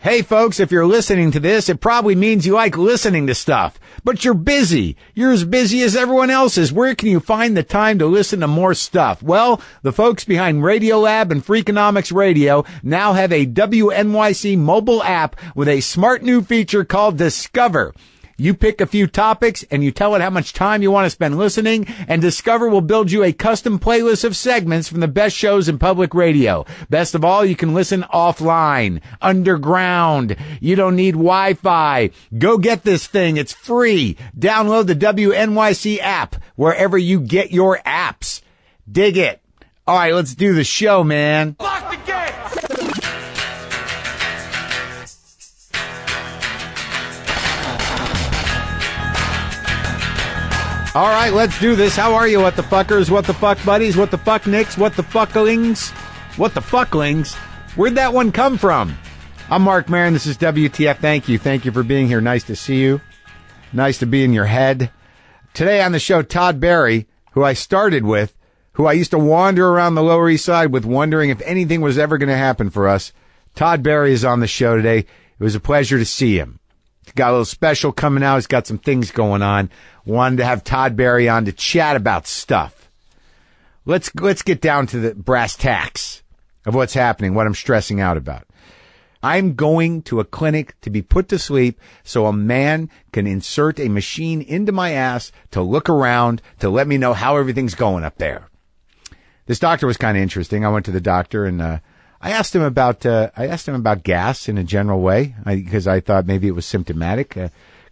Hey folks, if you're listening to this, it probably means you like listening to stuff, but you're busy. You're as busy as everyone else is. Where can you find the time to listen to more stuff? Well, the folks behind Radiolab and Freakonomics Radio now have a WNYC mobile app with a smart new feature called Discover. You pick a few topics and you tell it how much time you want to spend listening, and Discover will build you a custom playlist of segments from the best shows in public radio. Best of all, you can listen offline, underground. You don't need Wi-Fi. Go get this thing. It's free. Download the WNYC app wherever you get your apps. Dig it. All right, let's do the show, man. Lock the gate! All right, let's do this. How are you, what the fuckers, what the fuck buddies, what the fuck nicks, what the fucklings, what the fucklings? Where'd that one come from? I'm Marc Maron. This is WTF. Thank you. Thank you for being here. Nice to see you. Nice to be in your head. Today on the show, Todd Barry, who I started with, who I used to wander around the Lower East Side with, wondering if anything was ever going to happen for us. Todd Barry is on the show today. It was a pleasure to see him. He's got a little special coming out. He's got some things going on. Wanted to have Todd Barry on to chat about stuff. Let's get down to the brass tacks of what's happening, what I'm stressing out about. I'm going to a clinic to be put to sleep so a man can insert a machine into my ass to look around, to let me know how everything's going up there. This doctor was kind of interesting. I went to the doctor and I asked him about gas in a general way, because I thought maybe it was symptomatic.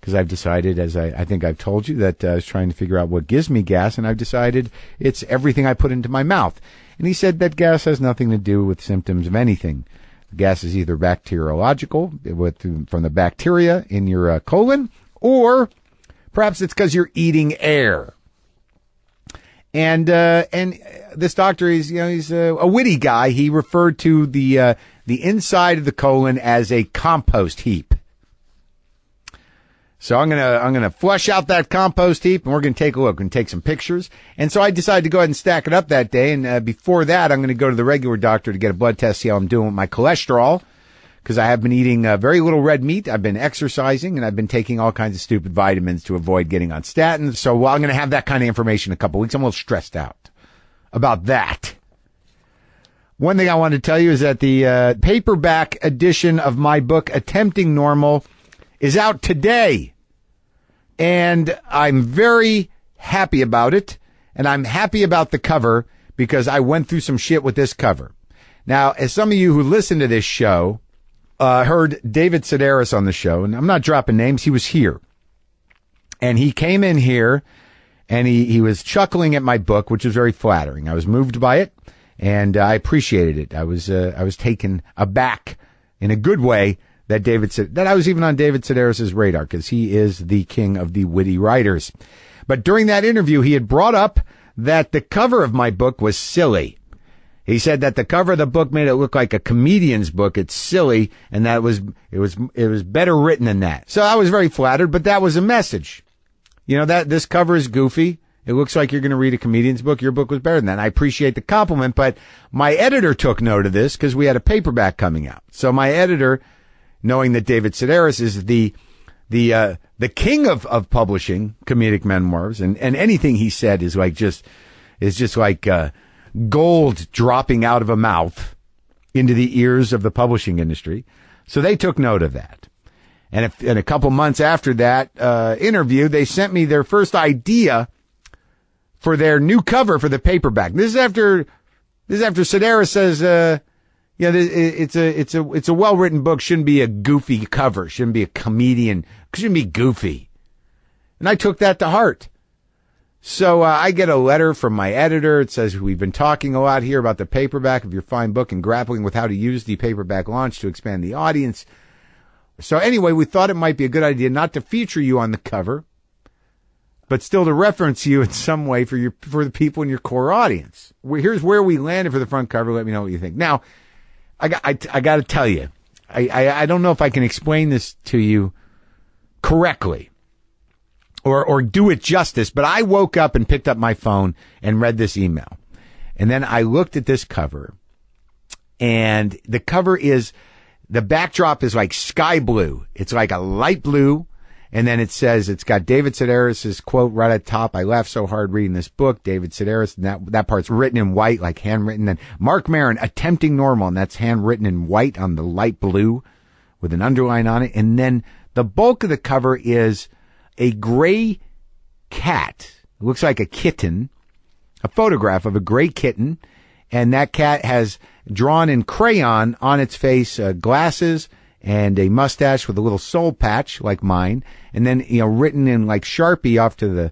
Because I've decided, as I think I've told you, that I was trying to figure out what gives me gas, and I've decided it's everything I put into my mouth. And he said that gas has nothing to do with symptoms of anything. Gas is either bacteriological, from the bacteria in your colon, or perhaps it's because you're eating air. And this doctor he's a witty guy. He referred to the inside of the colon as a compost heap. So I'm gonna flush out that compost heap, and we're gonna take a look and take some pictures. And so I decided to go ahead and stack it up that day. And before that, I'm gonna go to the regular doctor to get a blood test, see how I'm doing with my cholesterol, because I have been eating very little red meat. I've been exercising, and I've been taking all kinds of stupid vitamins to avoid getting on statins. So I'm gonna have that kind of information in a couple weeks. I'm a little stressed out about that. One thing I wanted to tell you is that the paperback edition of my book, Attempting Normal, is out today. And I'm very happy about it. And I'm happy about the cover because I went through some shit with this cover. Now, as some of you who listen to this show heard David Sedaris on the show, and I'm not dropping names, he was here. And he came in here and he was chuckling at my book, which was very flattering. I was moved by it and I appreciated it. I was taken aback in a good way that I was even on David Sedaris' radar, because he is the king of the witty writers. But during that interview, he had brought up that the cover of my book was silly. He said that the cover of the book made it look like a comedian's book. It's silly, and that it was better written than that. So I was very flattered, but that was a message. You know, that this cover is goofy. It looks like you're going to read a comedian's book. Your book was better than that. And I appreciate the compliment, but my editor took note of this because we had a paperback coming out. So my editor, knowing that David Sedaris is the king of publishing comedic memoirs, and anything he said is just like gold dropping out of a mouth into the ears of the publishing industry. So they took note of that. And a couple months after that interview, they sent me their first idea for their new cover for the paperback. This is after Sedaris says, yeah, it's a well-written book. Shouldn't be a goofy cover. Shouldn't be a comedian. Shouldn't be goofy. And I took that to heart. So I get a letter from my editor. It says, we've been talking a lot here about the paperback of your fine book and grappling with how to use the paperback launch to expand the audience. So anyway, we thought it might be a good idea not to feature you on the cover, but still to reference you in some way for the people in your core audience. Here's where we landed for the front cover. Let me know what you think. Now, I got to tell you, I don't know if I can explain this to you correctly or do it justice, but I woke up and picked up my phone and read this email. And then I looked at this cover, and the cover is The backdrop is like sky blue. It's like a light blue. And then it says, it's got David Sedaris' quote right at the top. I laughed so hard reading this book. David Sedaris, and that part's written in white, like handwritten. Then Marc Maron, Attempting Normal, and that's handwritten in white on the light blue with an underline on it. And then the bulk of the cover is a gray cat. It looks like a kitten, a photograph of a gray kitten. And that cat has drawn in crayon on its face glasses and a mustache with a little soul patch like mine, and then written in like Sharpie off to the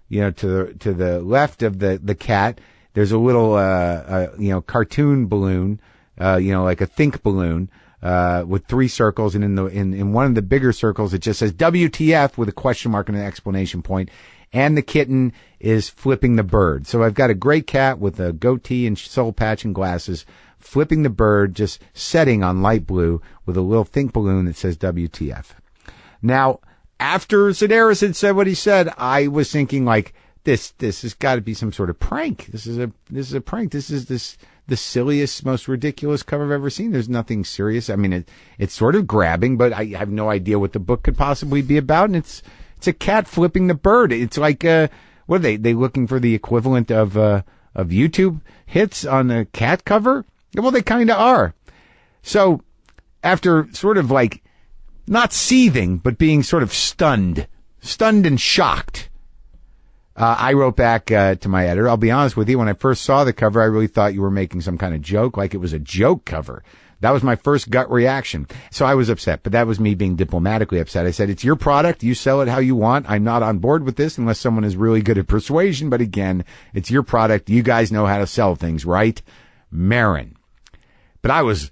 to the left of the cat. There's a little cartoon balloon, like a think balloon with 3 circles, and in one of the bigger circles it just says WTF with a question mark and an exclamation point. And the kitten is flipping the bird. So I've got a gray cat with a goatee and soul patch and glasses flipping the bird, just setting on light blue with a little think balloon that says WTF. Now, after Sedaris had said what he said, I was thinking like, this has got to be some sort of prank. This is a prank. This is the silliest, most ridiculous cover I've ever seen. There's nothing serious. I mean, it's sort of grabbing, but I have no idea what the book could possibly be about. And it's a cat flipping the bird. It's like, what are they looking for the equivalent of YouTube hits on a cat cover? Well, they kind of are. So after sort of like not seething, but being sort of stunned and shocked, I wrote back to my editor. I'll be honest with you. When I first saw the cover, I really thought you were making some kind of joke, like it was a joke cover. That was my first gut reaction. So I was upset, but that was me being diplomatically upset. I said, it's your product. You sell it how you want. I'm not on board with this unless someone is really good at persuasion. But again, it's your product. You guys know how to sell things, right? Maron. But I was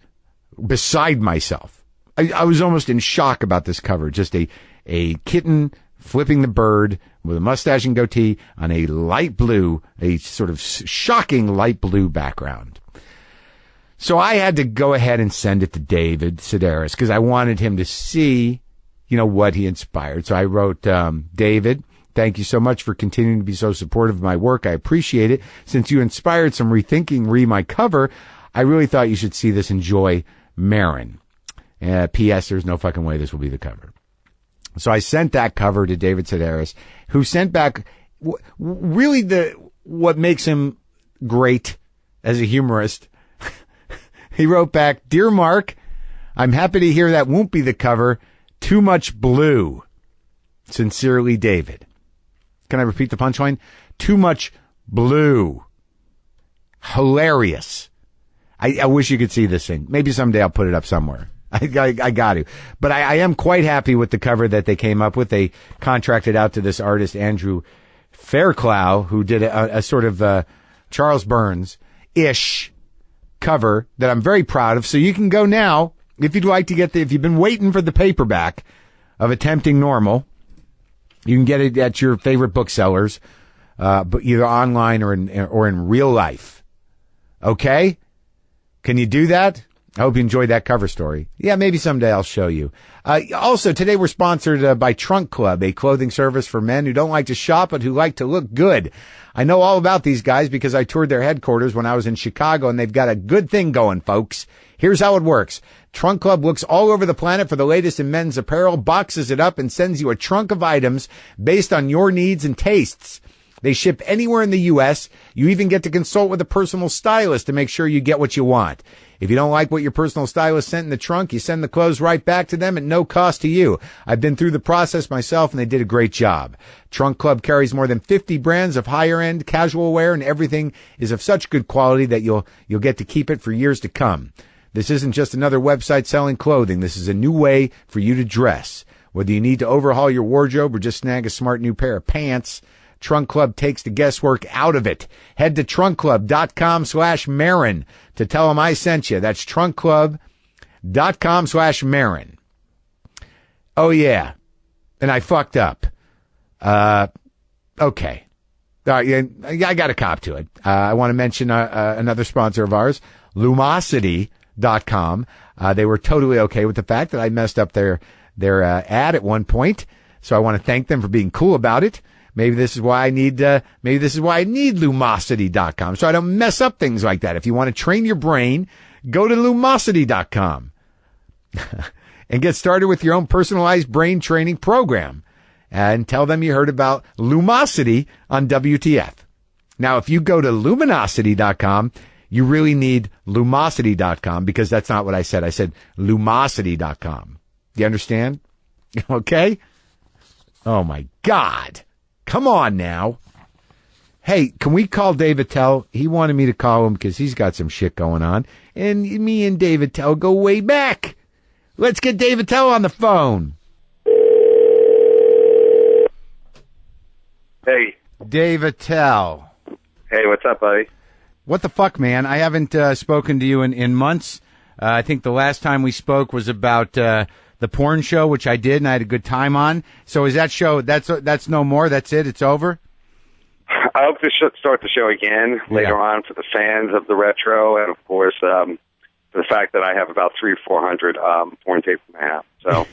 beside myself. I was almost in shock about this cover. Just a kitten flipping the bird with a mustache and goatee on a light blue, a sort of shocking light blue background. So I had to go ahead and send it to David Sedaris because I wanted him to see, what he inspired. So I wrote, David, thank you so much for continuing to be so supportive of my work. I appreciate it. Since you inspired some rethinking my cover, I really thought you should see this. Enjoy, Maron. P.S. There's no fucking way this will be the cover. So I sent that cover to David Sedaris, who sent back really what makes him great as a humorist. He wrote back, Dear Marc, I'm happy to hear that won't be the cover. Too much blue. Sincerely, David. Can I repeat the punchline? Too much blue. Hilarious. I wish you could see this thing. Maybe someday I'll put it up somewhere. I got to. But I am quite happy with the cover that they came up with. They contracted out to this artist, Andrew Fairclough, who did a sort of Charles Burns-ish cover that I'm very proud of. So you can go now, if you'd like to get if you've been waiting for the paperback of Attempting Normal, you can get it at your favorite booksellers, but either online or in real life. Okay? Can you do that? I hope you enjoyed that cover story. Yeah, maybe someday I'll show you. Also, today we're sponsored by Trunk Club, a clothing service for men who don't like to shop but who like to look good. I know all about these guys because I toured their headquarters when I was in Chicago, and they've got a good thing going, folks. Here's how it works. Trunk Club looks all over the planet for the latest in men's apparel, boxes it up, and sends you a trunk of items based on your needs and tastes. They ship anywhere in the U.S. You even get to consult with a personal stylist to make sure you get what you want. If you don't like what your personal stylist sent in the trunk, you send the clothes right back to them at no cost to you. I've been through the process myself, and they did a great job. Trunk Club carries more than 50 brands of higher-end casual wear, and everything is of such good quality that you'll get to keep it for years to come. This isn't just another website selling clothing. This is a new way for you to dress. Whether you need to overhaul your wardrobe or just snag a smart new pair of pants, Trunk Club takes the guesswork out of it. Head to trunkclub.com/Maron to tell them I sent you. That's trunkclub.com/Maron. Oh, yeah. And I fucked up. Okay. All right, I got to cop to it. I want to mention another sponsor of ours, Lumosity.com. They were totally okay with the fact that I messed up their ad at one point. So I want to thank them for being cool about it. Maybe this is why I need Lumosity.com, so I don't mess up things like that. If you want to train your brain, go to Lumosity.com. and get started with your own personalized brain training program. And tell them you heard about Lumosity on WTF. Now, if you go to luminosity.com, you really need lumosity.com because that's not what I said. I said lumosity.com. Do you understand? Okay? Oh, my God. Come on now. Hey, can we call Dave Attell? He wanted me to call him because he's got some shit going on. And me and Dave Attell go way back. Let's get Dave Attell on the phone. Hey. Dave Attell. Hey, what's up, buddy? What the fuck, man? I haven't spoken to you in months. I think the last time we spoke was about the porn show, which I did, and I had a good time on. So is that show, that's no more? That's it? It's over? I hope to start the show again later on for the fans of the retro, and, of course, for the fact that I have about 300 or 400 porn tapes in my house. So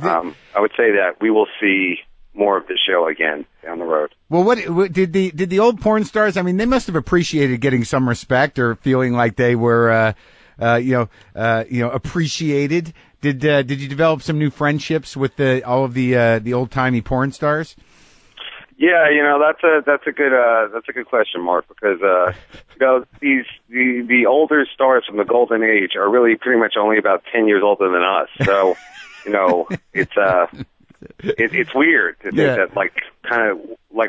I would say that we will see more of the show again down the road. Well, what did the old porn stars? I mean, they must have appreciated getting some respect or feeling like they were, appreciated. Did you develop some new friendships with all of the old timey porn stars? Yeah, that's a good question, Mark, because the older stars from the golden age are really pretty much only about 10 years older than us. So, it's weird to think that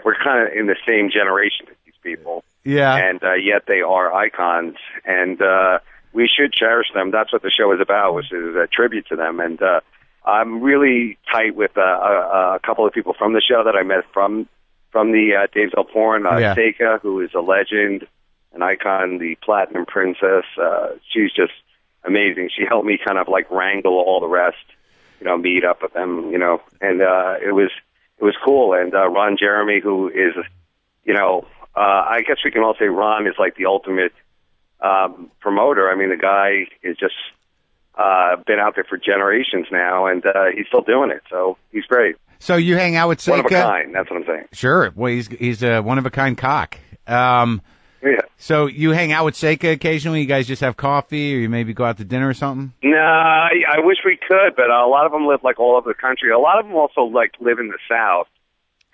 we're kind of in the same generation as these people. Yeah. And yet they are icons, and we should cherish them. That's what the show is about, which is a tribute to them. And I'm really tight with a couple of people from the show that I met from the Dave's All Porn. Seika, who is a legend, an icon, the Platinum Princess. She's just amazing. She helped me kind of like wrangle all the rest, meet up with them, and it was cool. And Ron Jeremy, who is, I guess we can all say Ron is like the ultimate promoter. I mean, the guy is just been out there for generations now, and he's still doing it. So he's great. So you hang out with Seika? One of a kind, that's what I'm saying. Sure. Well, he's a one-of-a-kind cock. Yeah. So you hang out with Seika occasionally? You guys just have coffee, or you maybe go out to dinner or something? No, I wish we could, but a lot of them live, like, all over the country. A lot of them also, like, live in the South.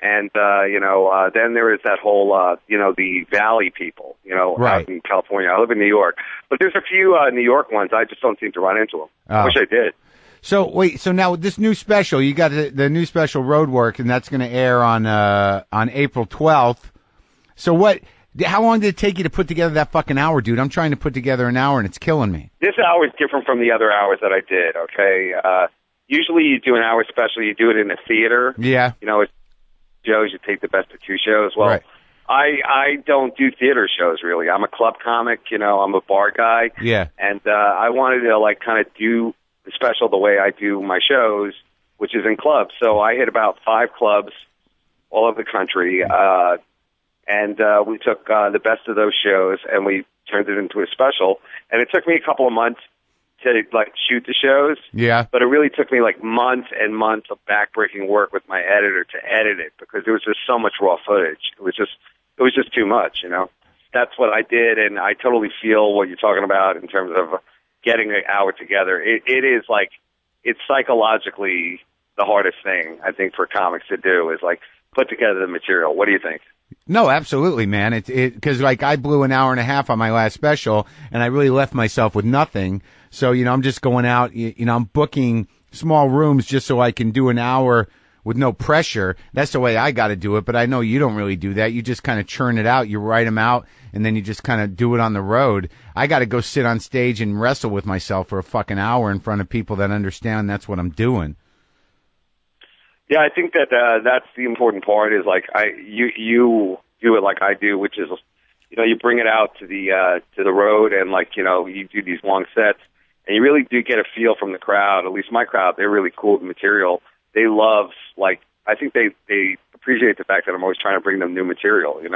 And, then there is that whole, the Valley people, right. out in California. I live in New York. But there's a few New York ones. I just don't seem to run into them. I wish I did. So wait, so now this new special, you got the new special Roadwork, and that's going to air on April 12th. So how long did it take you to put together that fucking hour, dude? I'm trying to put together an hour, and it's killing me. This hour is different from the other hours that I did, okay? Usually you do an hour special, you do it in a theater. Yeah. It's shows, you take the best of two shows. Well, right. I don't do theater shows, really. I'm a club comic, I'm a bar guy. Yeah. And I wanted to, kind of do the special the way I do my shows, which is in clubs. So I hit about 5 clubs all over the country, and we took the best of those shows and we turned it into a special. And it took me a couple of months to shoot the shows. Yeah. But it really took me months and months of backbreaking work with my editor to edit it because there was just so much raw footage. It was just too much, That's what I did, and I totally feel what you're talking about in terms of getting an hour together. It is it's psychologically the hardest thing, I think, for comics to do is put together the material. What do you think? No, absolutely, man. Because I blew an hour and a half on my last special, and I really left myself with nothing. So, I'm just going out, I'm booking small rooms just so I can do an hour with no pressure. That's the way I got to do it. But I know you don't really do that. You just kind of churn it out. You write them out, and then you just kind of do it on the road. I got to go sit on stage and wrestle with myself for a fucking hour in front of people that understand that's what I'm doing. Yeah, I think that that's the important part is you do it like I do, which is you bring it out to the road and you do these long sets and you really do get a feel from the crowd. At least my crowd, they're really cool with the material. They love I think they appreciate the fact that I'm always trying to bring them new material, and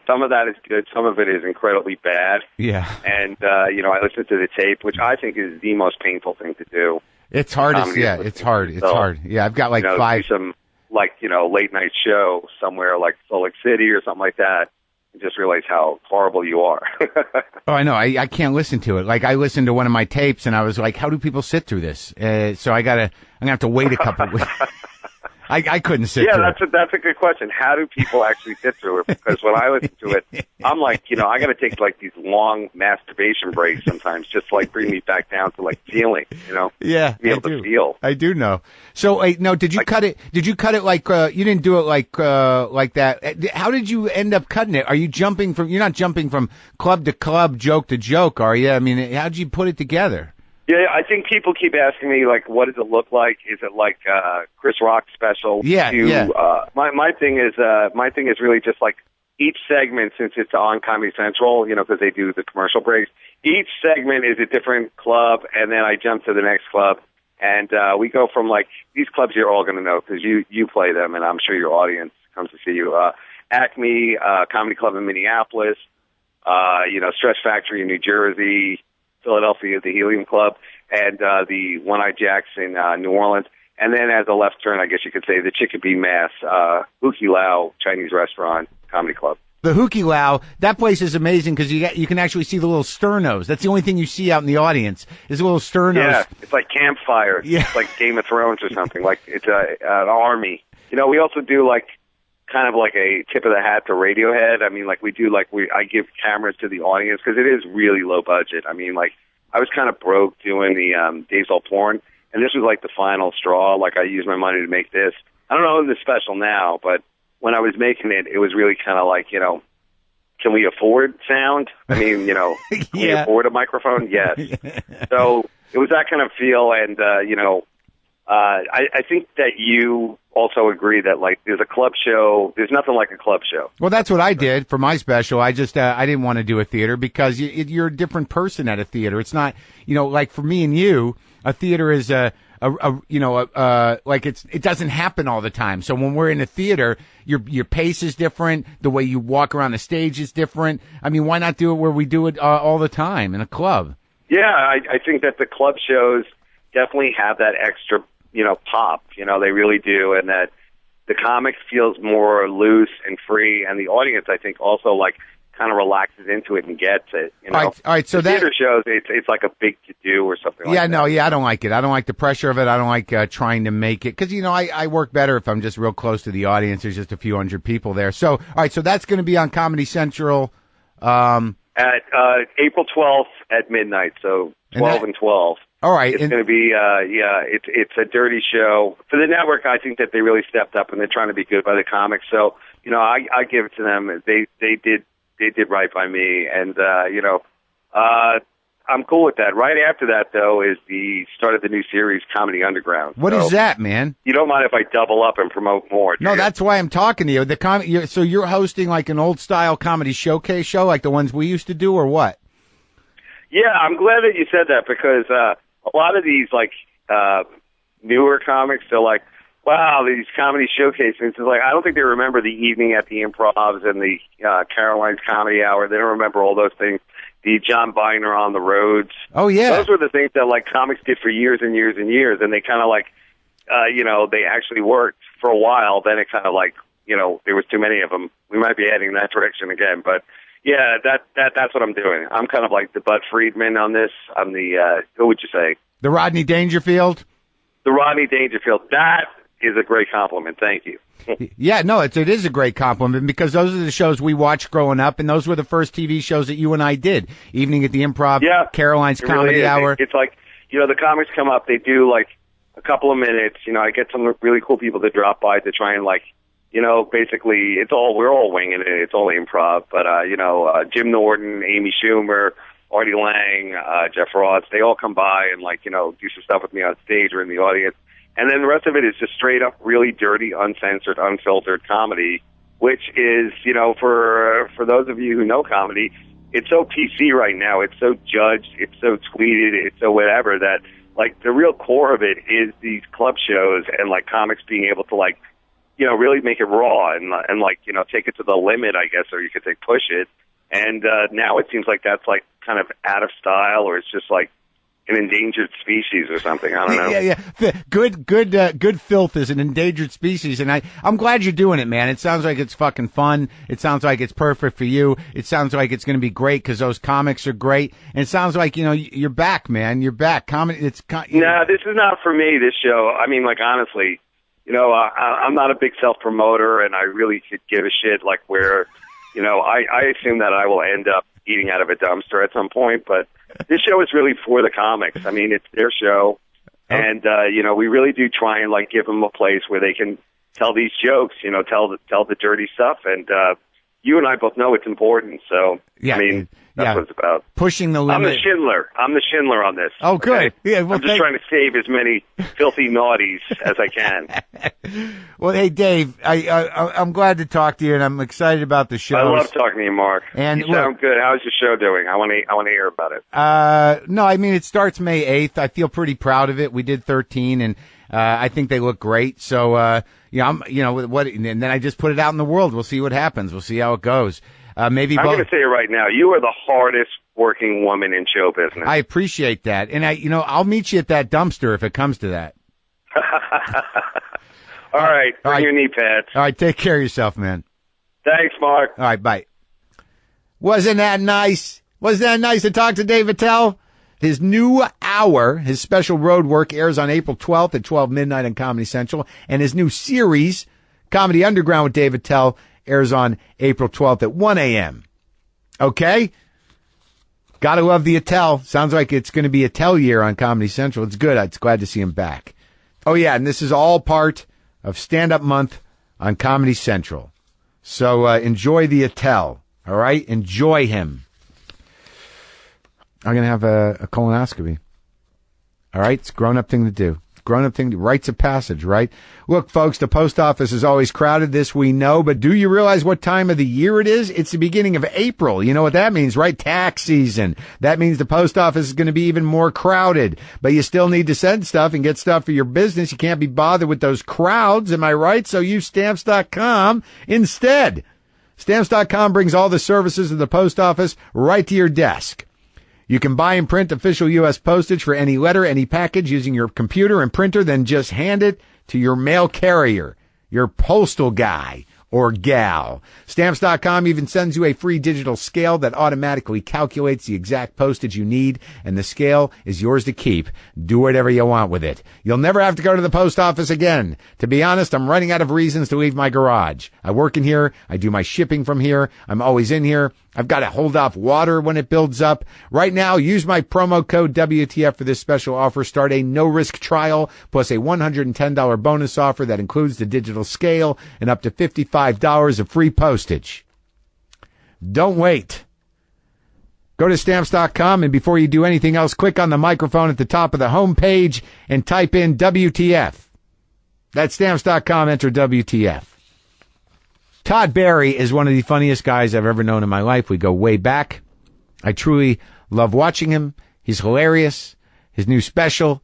some of that is good, some of it is incredibly bad. Yeah. And I listen to the tape, which I think is the most painful thing to do. It's hard. It's hard. It's hard. Yeah, I've got 5. Do some late night show somewhere like Salt Lake City or something like that. and just realize how horrible you are. Oh, I know. I can't listen to it. Like, I listened to one of my tapes, and I was like, how do people sit through this? So I'm going to have to wait a couple of weeks. I couldn't sit through it. That's a good question. How do people actually sit through it? Because when I listen to it, I'm like, I got to take like these long masturbation breaks sometimes, just like bring me back down to like feeling, Yeah, be able to feel. I do know. So, no, did you cut it? Did you cut it like you didn't do it like that? How did you end up cutting it? Are you jumping from? You're not jumping from club to club, joke to joke, are you? I mean, how'd you put it together? Yeah, I think people keep asking me, like, what does it look like? Is it like Chris Rock special? Yeah, yeah. My thing is really just like each segment, since it's on Comedy Central, because they do the commercial breaks. Each segment is a different club, and then I jump to the next club, and we go from like these clubs you're all going to know because you play them, and I'm sure your audience comes to see you. Acme Comedy Club in Minneapolis, Stretch Factory in New Jersey. Philadelphia, the Helium Club, and the One-Eye Jacks in New Orleans. And then as a left turn, I guess you could say the Chicopee Mass, Huki Lao Chinese Restaurant Comedy Club. The Huki Lao, that place is amazing because you can actually see the little sternos. That's the only thing you see out in the audience is the little sternos. Yeah, it's like campfire. Yeah. It's like Game of Thrones or something. Like it's an army. We also do like kind of like a tip of the hat to Radiohead. I mean, like I give cameras to the audience because it is really low budget. I mean, like I was kind of broke doing the Days All Porn, and this was like the final straw. Like I used my money to make this. I don't know the special now, but when I was making it, it was really kind of like, can we afford sound? I mean, can we afford a microphone? Yes. So it was that kind of feel, and I think that you also agree that like there's a club show. There's nothing like a club show. Well, that's what I did for my special. I just I didn't want to do a theater because you're a different person at a theater. It's not like for me and you, a theater is like it doesn't happen all the time. So when we're in a theater, your pace is different. The way you walk around the stage is different. I mean, why not do it where we do it all the time in a club? Yeah, I think that the club shows definitely have that extra pop, they really do, and that the comic feels more loose and free, and the audience, I think, also like kind of relaxes into it and gets it. All right. So the theater shows, it's like a big to do or something. Yeah, like that. I don't like it. I don't like the pressure of it. I don't like trying to make it because I work better if I'm just real close to the audience. There's just a few hundred people there. So all right, so that's going to be on Comedy Central at April 12th at midnight. So 12 and 12. All right. It's going to be, it's a dirty show. For the network, I think that they really stepped up and they're trying to be good by the comics. So, I give it to them. They did right by me. And, I'm cool with that. Right after that, though, is the start of the new series, Comedy Underground. What is that, man? You don't mind if I double up and promote more? No, that's why I'm talking to you. So you're hosting like an old style comedy showcase show like the ones we used to do or what? Yeah, I'm glad that you said that because, a lot of these, like, newer comics, they're like, wow, these comedy showcases. It's like, I don't think they remember the evening at the Improvs and the Caroline's Comedy Hour. They don't remember all those things. The John Biner on the roads. Oh, yeah. Those were the things that, like, comics did for years and years and years. And they kind of, like, they actually worked for a while. Then it kind of, like, there was too many of them. We might be heading in that direction again. But, yeah, that's what I'm doing. I'm kind of like the Bud Friedman on this. I'm the, who would you say? The Rodney Dangerfield? The Rodney Dangerfield. That is a great compliment. Thank you. Yeah, no, it is a great compliment because those are the shows we watched growing up, and those were the first TV shows that you and I did. Evening at the Improv, yeah, Caroline's Comedy really Hour. It's like, the comics come up, they do like a couple of minutes. I get some really cool people to drop by to try and like, basically we're all winging it. It's all improv. But, Jim Norton, Amy Schumer, Artie Lang, Jeff Ross, they all come by and like, do some stuff with me on stage or in the audience. And then the rest of it is just straight up, really dirty, uncensored, unfiltered comedy, which is, for those of you who know comedy, it's so PC right now. It's so judged. It's so tweeted. It's so whatever that, like, the real core of it is these club shows and, like, comics being able to, like, really make it raw and like, take it to the limit, I guess, or you could say push it. And now it seems like that's, like, kind of out of style, or it's just, like, an endangered species or something. I don't know. Yeah. Good filth is an endangered species, and I'm glad you're doing it, man. It sounds like it's fucking fun. It sounds like it's perfect for you. It sounds like it's going to be great because those comics are great. And it sounds like, you're back, man. You're back. Comedy. No, this is not for me, this show. I mean, like, honestly, I'm not a big self-promoter, and I really could give a shit, like, where, I assume that I will end up eating out of a dumpster at some point, but this show is really for the comics. I mean, it's their show, and we really do try and like give them a place where they can tell these jokes, tell the dirty stuff, and you and I both know it's important. So yeah, I mean, that's what it's about. Pushing the limit. I'm the Schindler on this. Oh, good. Okay? Yeah, well, I'm just trying to save as many filthy naughties as I can. Well, hey, Dave, I'm glad to talk to you, and I'm excited about the show. I love talking to you, Mark. And you sound good. How's your show doing? I want to hear about it. No, I mean, it starts May 8th. I feel pretty proud of it. We did 13, and I think they look great. So, and then I just put it out in the world. We'll see what happens. We'll see how it goes. I'm going to say it right now. You are the hardest working woman in show business. I appreciate that. And I'll meet you at that dumpster if it comes to that. All right. Bring your knee pads. All right. Take care of yourself, man. Thanks, Mark. All right. Bye. Wasn't that nice? Wasn't that nice to talk to Dave Attell? His new hour, his special road work, airs on April 12th at 12 midnight on Comedy Central. And his new series, Comedy Underground with Dave Attell, airs on April 12th at 1 a.m. Okay? Gotta love the Attell. Sounds like it's going to be Attell year on Comedy Central. It's good. I'm glad to see him back. Oh, yeah, and this is all part of Stand Up Month on Comedy Central. So enjoy the Attell, all right? Enjoy him. I'm going to have a colonoscopy. All right? It's a grown-up thing to do. Grown-up thing, rites of passage, right? Look, folks, the post office is always crowded. This we know, but do you realize what time of the year it is? It's the beginning of April. You know what that means, right? Tax season. That means the post office is going to be even more crowded, but you still need to send stuff and get stuff for your business. You can't be bothered with those crowds, am I right? So use Stamps.com instead. Stamps.com brings all the services of the post office right to your desk. You can buy and print official U.S. postage for any letter, any package using your computer and printer, then just hand it to your mail carrier, your postal guy or gal. Stamps.com even sends you a free digital scale that automatically calculates the exact postage you need, and the scale is yours to keep. Do whatever you want with it. You'll never have to go to the post office again. To be honest, I'm running out of reasons to leave my garage. I work in here. I do my shipping from here. I'm always in here. I've got to hold off water when it builds up. Right now, use my promo code WTF for this special offer. Start a no-risk trial plus a $110 bonus offer that includes the digital scale and up to $55 of free postage. Don't wait. Go to Stamps.com, and before you do anything else, click on the microphone at the top of the home page and type in WTF. That's Stamps.com. Enter WTF. Todd Barry is one of the funniest guys I've ever known in my life. We go way back. I truly love watching him. He's hilarious. His new special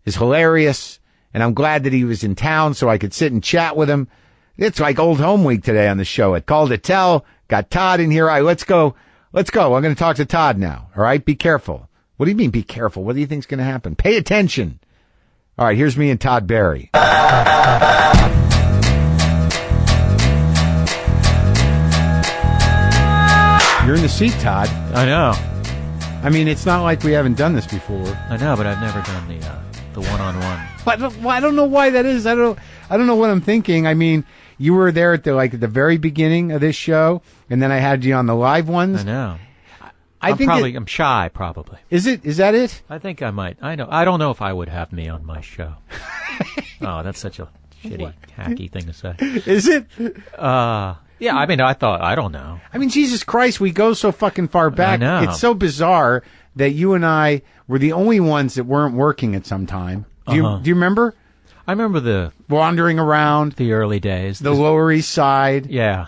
is hilarious. And I'm glad that he was in town so I could sit and chat with him. It's like old home week today on the show. It called it Tell. Got Todd in here. All right, let's go. Let's go. I'm going to talk to Todd now. All right, be careful. What do you mean be careful? What do you think's going to happen? Pay attention. All right, here's me and Todd Barry. You're in the seat, Todd. I know. I mean, it's not like we haven't done this before. I know, but I've never done the one-on-one. I don't know why that is. I don't know what I'm thinking. I mean, you were there at the very beginning of this show, and then I had you on the live ones. I know. I'm shy, probably. Is that it? I think I might. I know. I don't know if I would have me on my show. Oh, that's such a shitty, hacky thing to say. Is it? Yeah, I mean, I don't know. I mean, Jesus Christ, we go so fucking far back. I know. It's so bizarre that you and I were the only ones that weren't working at some time. Do you remember? I remember the wandering around the early days, the Lower East Side. Yeah,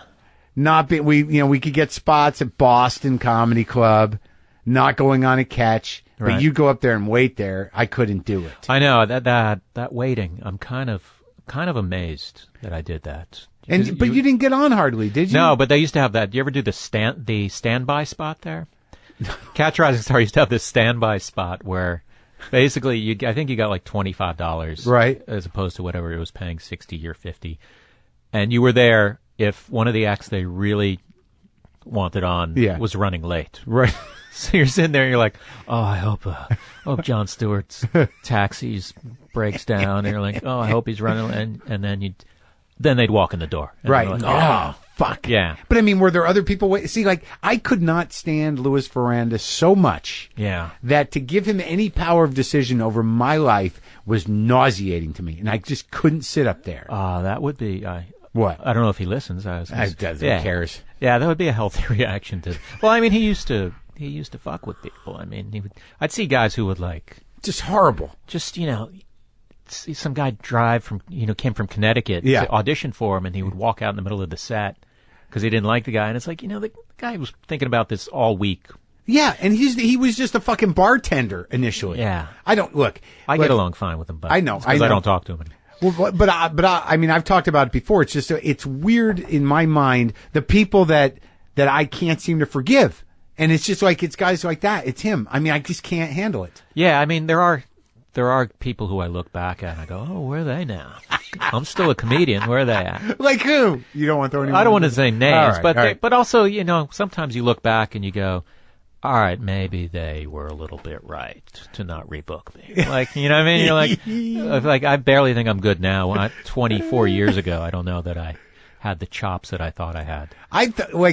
we could get spots at Boston Comedy Club, not going on a catch, right. But you go up there and wait there. I couldn't do it. I know that waiting. I'm kind of amazed that I did that. But you didn't get on hardly, did you? No, but they used to have that. Do you ever do the standby spot there? Catch Rising Star used to have this standby spot where Basically, I think you got like $25, Right. as opposed to whatever it was paying, 60 or 50. And you were there if one of the acts they really wanted on was running late. Right. So you're sitting there and you're like, oh, I hope Jon Stewart's Taxis breaks down. And you're like, oh, I hope he's running. And then they'd walk in the door. And Right. like, Oh, fuck. Yeah. But I mean, were there other people? See, like, I could not stand Louis Ferranda so much that to give him any power of decision over my life was nauseating to me. And I just couldn't sit up there. That would be... What? I don't know if he listens. Who cares? Yeah, that would be a healthy reaction to... Well, I mean, he used to fuck with people. I mean, I'd see guys who would like... Just horrible. Just, see some guy came from Connecticut to audition for him, and he would walk out in the middle of the set because he didn't like the guy. And it's like, the guy was thinking about this all week. Yeah, and he was just a fucking bartender initially. Yeah. I get along fine with him, but I know. I don't talk to him anymore. Well, but I mean, I've talked about it before. It's just, it's weird in my mind, the people that I can't seem to forgive. And it's just like, it's guys like that. It's him. I mean, I just can't handle it. Yeah, I mean, there are people who I look back at and I go, oh, where are they now? I'm still a comedian. Where are they at? Like who? You don't want to throw anyone? I don't want to say names, right, but also, sometimes you look back and you go, all right, maybe they were a little bit right to not rebook me. Like, you know what I mean? You're like, I barely think I'm good now. 24 years ago, I don't know that I had the chops that I thought I had.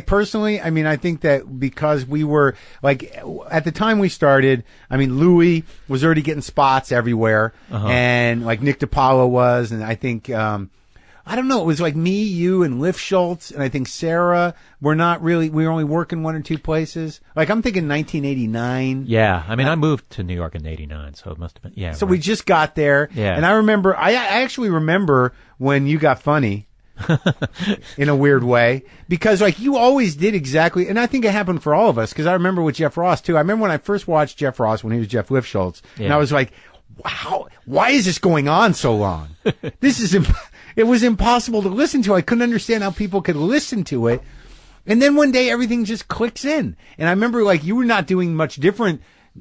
Personally, I mean, I think that because we were, like, at the time we started, I mean, Louis was already getting spots everywhere, and, like, Nick DiPaolo was, and I think, I don't know, it was like me, you, and Liv Schultz, and I think Sarah, we were only working one or two places. Like, I'm thinking 1989. Yeah, I mean, I moved to New York in 89, so it must have been, So we just got there, and I actually remember when You Got Funny, in a weird way, because like you always did exactly, and I think it happened for all of us, because I remember with Jeff Ross too. I remember when I first watched Jeff Ross when he was Jeff Lifschultz, and I was like, wow, why is this going on so long? It was impossible to listen to. I couldn't understand how people could listen to it. And then one day everything just clicks in. And I remember like you were not doing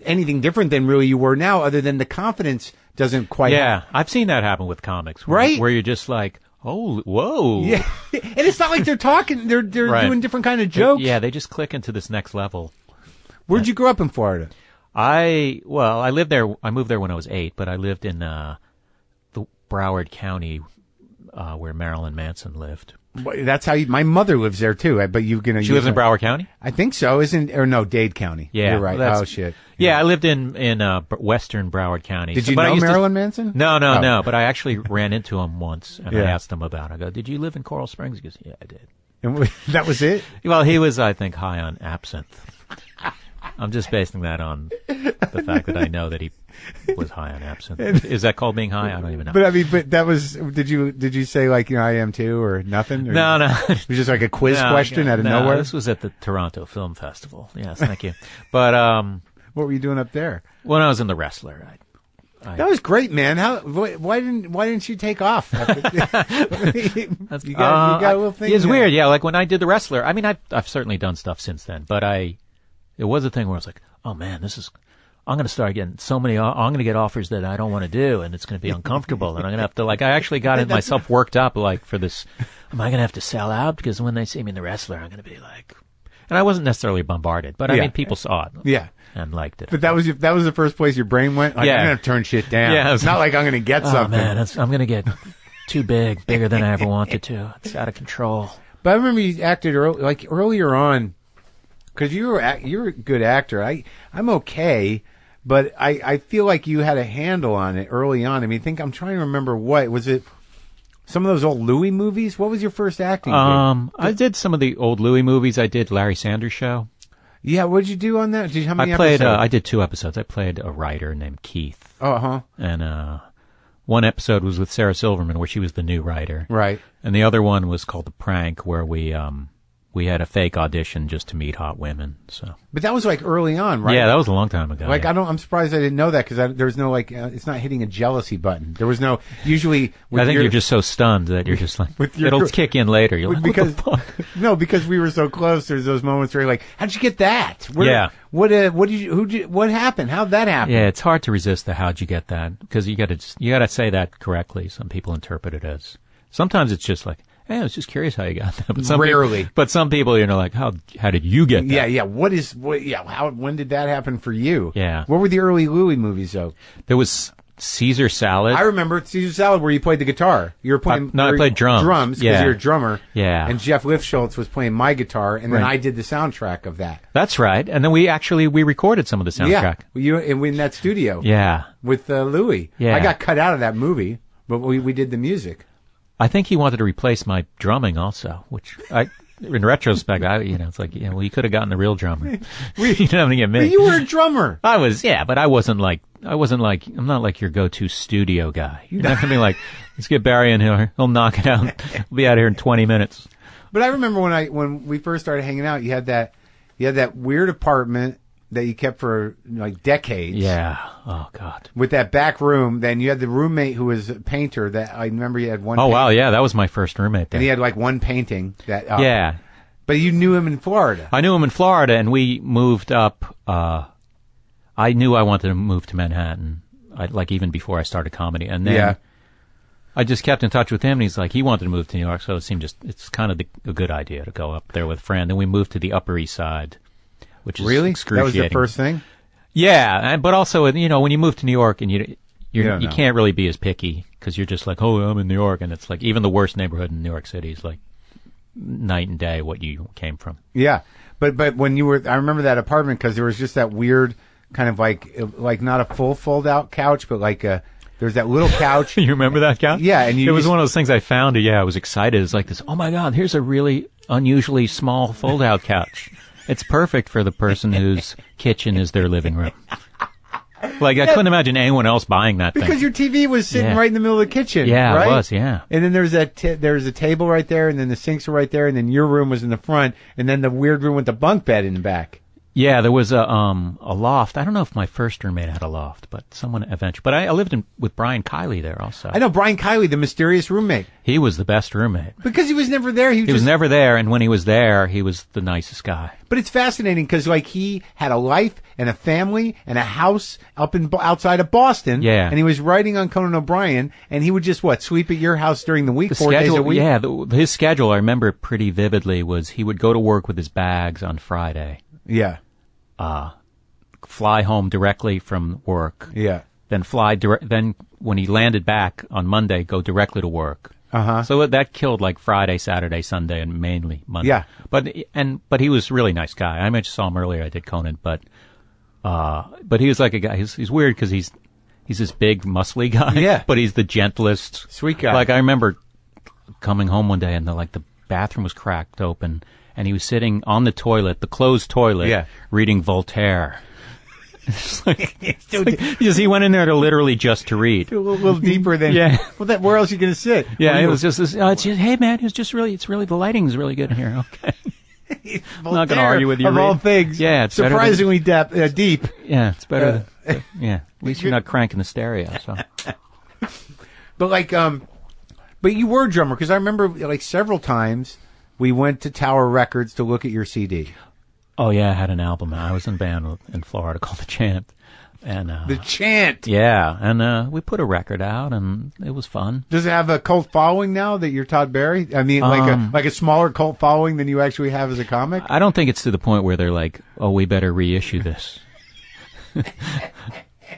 anything different than really you were now, other than the confidence doesn't quite. Yeah, I've seen that happen with comics, right? Where you're just like, oh, whoa. Yeah. And it's not like they're talking, they're doing different kind of jokes. They just click into this next level. Where'd you grow up in Florida? I lived there. I moved there when I was 8, but I lived in the Broward County, where Marilyn Manson lived. That's how my mother lives there too. But she lives in Broward County? I think so. Dade County. Yeah, you're right. Well, oh shit. Yeah, I lived in western Broward County. Did you know Marilyn Manson? No. But I actually ran into him once, and I asked him about it. I go, "Did you live in Coral Springs?" He goes, "Yeah, I did." And that was it? Well, he was, I think, high on absinthe. I'm just basing that on the fact that I know that he was high on absinthe. Is that called being high? I don't even know. But I mean, that was. Did you say like I am too or nothing? Or no. It was just like a quiz question out of nowhere. This was at the Toronto Film Festival. Yes, thank you. But what were you doing up there? When I was in The Wrestler, that was great, man. Why didn't you take off? You got a little thing. It's weird, yeah. Like when I did The Wrestler, I mean, I've certainly done stuff since then, but it was a thing where I was like, oh man, I'm going to start getting I'm going to get offers that I don't want to do, and it's going to be uncomfortable, and I'm going to have to, like, I actually got myself worked up, like, for this, am I going to have to sell out? Because when they see me in The Wrestler, I'm going to be like, and I wasn't necessarily bombarded, but I mean, people saw it. Yeah. And liked it. But that was the first place your brain went? Like, I'm going to turn shit down. Yeah. It's not like I'm going to get something. Man, I'm going to get too bigger than I ever wanted to. It's out of control. But I remember you acted earlier on, because you're a good actor. I'm okay, but I feel like you had a handle on it early on. I mean, I'm trying to remember what was it. Some of those old Louis movies. What was your first acting? I did some of the old Louis movies. I did Larry Sanders Show. Yeah, what did you do on that? How many episodes? I did 2 episodes. I played a writer named Keith. And one episode was with Sarah Silverman, where she was the new writer. Right. And the other one was called The Prank, where we we had a fake audition just to meet hot women. So, But that was like early on, right? yeah, that was a long time ago. Like yeah. I'm surprised I didn't know that because there's no like it's not hitting a jealousy button. There was no usually. I think you're just so stunned that you're just like it'll kick in later. You're like, because what the fuck? no, because we were so close. There's those moments where you're like, "How'd you get that? Yeah. What did you? What happened? How'd that happen?" Yeah, it's hard to resist the how'd you get that because you got to say that correctly. Some people interpret it as sometimes it's just like, hey, I was just curious how you got that. But Rarely. but some people, like, how did you get that? Yeah. When did that happen for you? Yeah. What were the early Louis movies though? There was Caesar Salad. I remember Caesar Salad where you played the guitar. You were playing. I played drums. Drums because Yeah. you're a drummer. Yeah. And Jeff Lifschultz was playing my guitar, and then Right. I did the soundtrack of that. That's right. And then we recorded some of the soundtrack. Yeah. In that studio. Yeah. With Louis. Yeah. I got cut out of that movie, but we did the music. I think he wanted to replace my drumming also, which in retrospect, it's like, well, you could have gotten the real drummer. You didn't have to get me. But you were a drummer. I was, yeah, but I'm not like your go-to studio guy. You're not going to be like, let's get Barry in here. He'll knock it out. We'll be out of here in 20 minutes. But I remember when we first started hanging out, you had that weird apartment that you kept for like decades. Yeah. Oh God. With that back room, then you had the roommate who was a painter. That I remember you had one. Oh wow, yeah, that was my first roommate. Then. And he had like one painting that. Yeah. But you knew him in Florida. I knew him in Florida, and we moved up. I knew I wanted to move to Manhattan, like even before I started comedy, and then I just kept in touch with him. And he's like, he wanted to move to New York, so it seemed it's kind of a good idea to go up there with a friend. Then we moved to the Upper East Side. Which is really? excruciating. That was the first thing? Yeah, but also, when you move to New York and you can't really be as picky because you're just like, oh, I'm in New York, and it's like even the worst neighborhood in New York City is like night and day what you came from. Yeah, but when you were, I remember that apartment because there was just that weird kind of like not a full fold out couch, but like there's that little couch. You remember that couch? Yeah, and it was one of those things I found. Yeah, I was excited. It's like this. Oh my God, here's a really unusually small fold out couch. It's perfect for the person whose kitchen is their living room. Like, I couldn't imagine anyone else buying that because thing. Your TV was sitting right in the middle of the kitchen. Yeah, right? It was, yeah. And then there's there's a table right there, and then the sinks were right there, and then your room was in the front, and then the weird room with the bunk bed in the back. Yeah, there was a loft. I don't know if my first roommate had a loft, but someone eventually. But I lived with Brian Kiley there also. I know Brian Kiley, the mysterious roommate. He was the best roommate because he was never there. He was never there, and when he was there, he was the nicest guy. But it's fascinating because like he had a life and a family and a house outside of Boston. Yeah, and he was writing on Conan O'Brien, and he would just sweep at your house during the week, 4 days a week. Yeah, his schedule I remember pretty vividly was he would go to work with his bags on Friday. Yeah. Fly home directly from work. Yeah. Then then when he landed back on Monday, go directly to work. Uh-huh. So that killed like Friday, Saturday, Sunday, and mainly Monday. Yeah. But he was a really nice guy. I just saw him earlier. I did Conan, but he was like a guy. He's weird because he's this big, muscly guy. Yeah. But he's the gentlest, sweet guy. Like I remember coming home one day and the bathroom was cracked open. And he was sitting on the toilet, the closed toilet, reading Voltaire. It's like, because he went in there to read. A little deeper than. Yeah. Well, where else are you going to sit? Yeah, it was just this. Hey man, it's really the lighting's really good in here. Okay. I'm not going to argue with you. Of all things. Yeah, it's surprisingly deep. Yeah, it's better. At least you're not cranking the stereo. So. But but you were a drummer because I remember like several times. We went to Tower Records to look at your CD. Oh, yeah, I had an album. I was in a band in Florida called The Chant. And, The Chant? Yeah, and we put a record out, and it was fun. Does it have a cult following now that you're Todd Barry? I mean, like a smaller cult following than you actually have as a comic? I don't think it's to the point where they're like, oh, we better reissue this.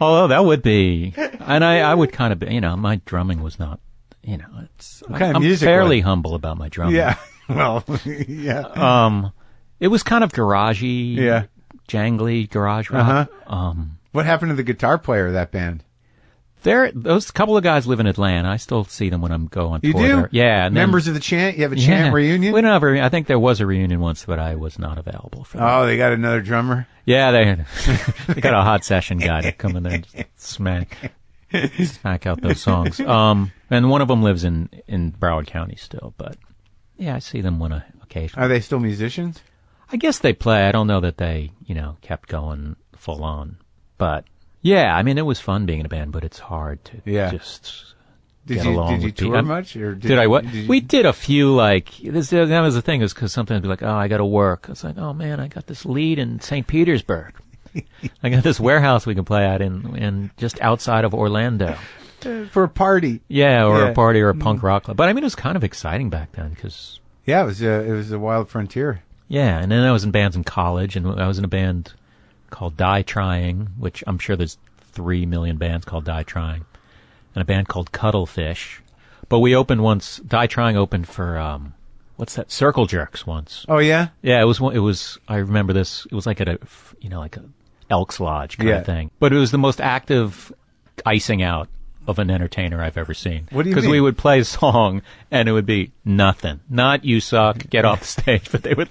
Although that would be. And I would kind of be, my drumming was not, I'm fairly humble about my drumming. Yeah. Well, yeah. It was kind of garagey, jangly garage rock. Uh-huh. What happened to the guitar player of that band? Those couple of guys live in Atlanta. I still see them when I'm going on tour. You do? There. Yeah. And members of the Chant? You have a Chant reunion? We don't have I think there was a reunion once, but I was not available for that. Oh, they got another drummer? Yeah, they got a hot session guy to come in there and smack out those songs. And one of them lives in Broward County still, but yeah, I see them when I occasionally. Are they still musicians? I guess they play. I don't know that they, kept going full on. But, yeah, I mean, it was fun being in a band, but it's hard to just get along with people. Did you tour much? Or did I what? We did a few, that was the thing, is because sometimes I'd be like, oh, I got to work. It's like, oh, man, I got this lead in St. Petersburg. I got this warehouse we can play at in just outside of Orlando. For a party. Yeah, or a party or a punk rock club. But I mean, it was kind of exciting back then because... Yeah, it was a wild frontier. Yeah, and then I was in bands in college, and I was in a band called Die Trying, which I'm sure there's 3 million bands called Die Trying, and a band called Cuttlefish. But we opened once, Die Trying opened for, what's that, Circle Jerks once. Oh, yeah? Yeah, it was, I remember this, it was like at a, like a Elks Lodge kind of thing. But it was the most active icing out of an entertainer I've ever seen. What do you mean? Because we would play a song and it would be nothing. Not you suck, get off the stage. But they would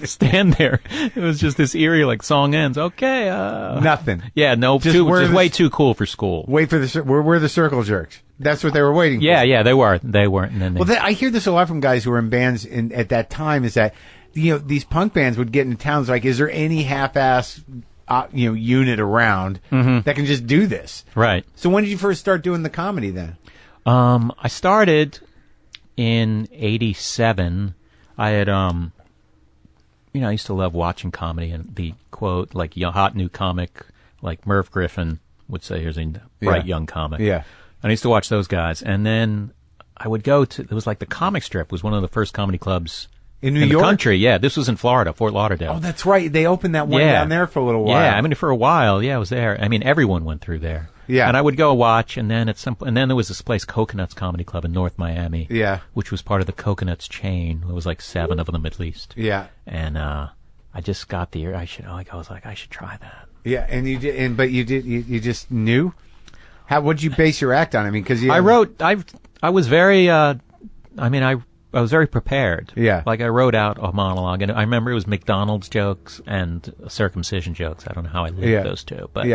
stand there. It was just this eerie, song ends. Okay. Nothing. Yeah, no, just way too cool for school. Wait for we're the Circle Jerks. That's what they were waiting for. Yeah, they were. They weren't. And then I hear this a lot from guys who were in bands at that time, is that, these punk bands would get into towns like, is there any half-ass unit around that can just do this. Right. So when did you first start doing the comedy then? I started in 87. I had, I used to love watching comedy, and the quote, hot new comic, like Merv Griffin would say, here's a bright young comic. Yeah. And I used to watch those guys. And then I would go to, it was like the Comic Strip was one of the first comedy clubs in New York? The country, yeah. This was in Florida, Fort Lauderdale. Oh, that's right. They opened that one down there for a little while. Yeah, I mean, for a while, I was there. I mean, everyone went through there. Yeah. And I would go watch, and then and then there was this place, Coconuts Comedy Club in North Miami. Yeah. Which was part of the Coconuts chain. There was 7 of them at least. Yeah. And I just got the I was like, I should try that. Yeah, and you did, but you just knew? What'd you base your act on? I mean, because I was very, I was very prepared. Yeah. I wrote out a monologue, and I remember it was McDonald's jokes and circumcision jokes. I don't know how I linked those two. But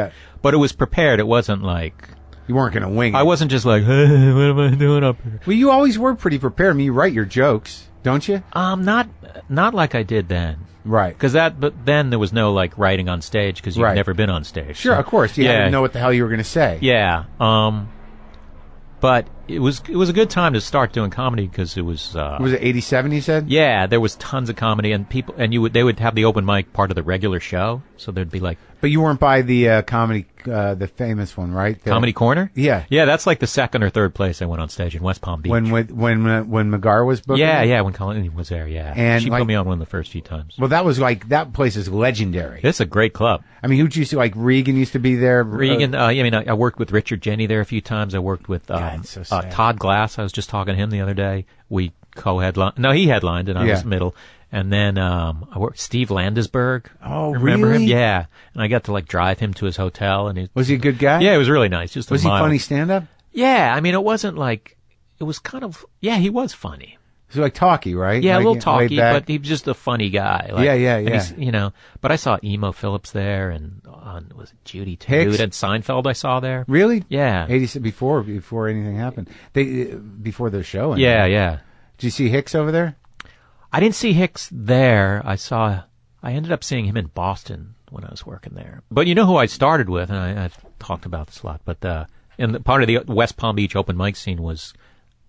it was prepared. It wasn't like... You weren't going to wing it. I wasn't just like, hey, what am I doing up here? Well, you always were pretty prepared. I mean, you write your jokes, don't you? Not like I did then. Right. But then there was no, writing on stage, because you've never been on stage. Sure, of course. You didn't know what the hell you were going to say. Yeah. But it was a good time to start doing comedy because it was... was it 87, you said? Yeah, there was tons of comedy, and they would have the open mic part of the regular show, so there'd be But you weren't by the comedy, the famous one, right? Comedy Corner? Yeah. Yeah, that's the second or third place I went on stage in West Palm Beach. When McGar was booking? Yeah, when Colleen was there, yeah. And she put me on one of the first few times. Well, that was that place is legendary. It's a great club. I mean, who'd you see? Regan used to be there? Regan, I worked with Richard Jenny there a few times. I worked with Todd Glass. I was just talking to him the other day. We co-headlined. No, he headlined, and I was middle. And then I worked Steve Landesberg. Oh, remember really? him? Yeah. And I got to drive him to his hotel. And was he a good guy? Yeah, he was really nice. Just was he funny stand-up? Yeah, I mean, it wasn't it was kind of he was funny. So talky, right? Yeah, a little talky, but he was just a funny guy. Yeah. But I saw Emo Phillips there, and was it Judy Toot and Seinfeld I saw there. Really? Yeah. 80 before anything happened. Before their show. Yeah. Did you see Hicks over there? I didn't see Hicks there. I ended up seeing him in Boston when I was working there. But you know who I started with, and I've talked about this a lot, but in the part of the West Palm Beach open mic scene was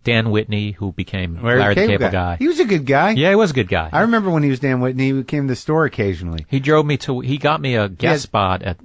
Dan Whitney, who became Larry the Cable Guy. He was a good guy. Yeah, he was a good guy. I remember when he was Dan Whitney, he came to the store occasionally. He got me a guest spot at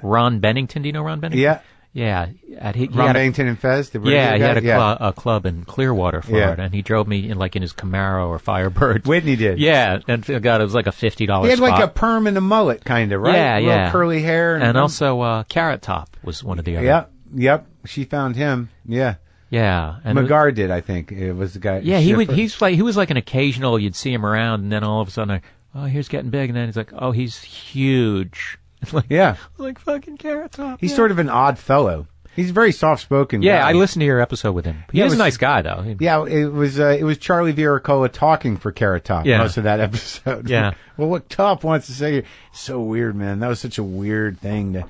Ron Bennington. Do you know Ron Bennington? Yeah. Yeah. Ron Bennington and Fez? He had a club in Clearwater, Florida, and he drove me in his Camaro or Firebird. Whitney did. Yeah, and God, it was like a $50 spot. He had a perm and a mullet, kind of, right? Yeah, little curly hair. And also Carrot Top was one of the other. Yep. She found him. Yeah. Yeah, and McGar did, I think. It was the guy. Yeah, he was like an occasional. You'd see him around, and then all of a sudden, here's getting big, and then he's like, oh, he's huge. Fucking Carrot Top. He's sort of an odd fellow. He's very soft-spoken. Yeah, guy. I listened to your episode with him. He was a nice guy, though. Yeah, it was Charlie Viracola talking for Carrot Top most of that episode. Yeah. Well, what Top wants to say, it's so weird, man. That was such a weird thing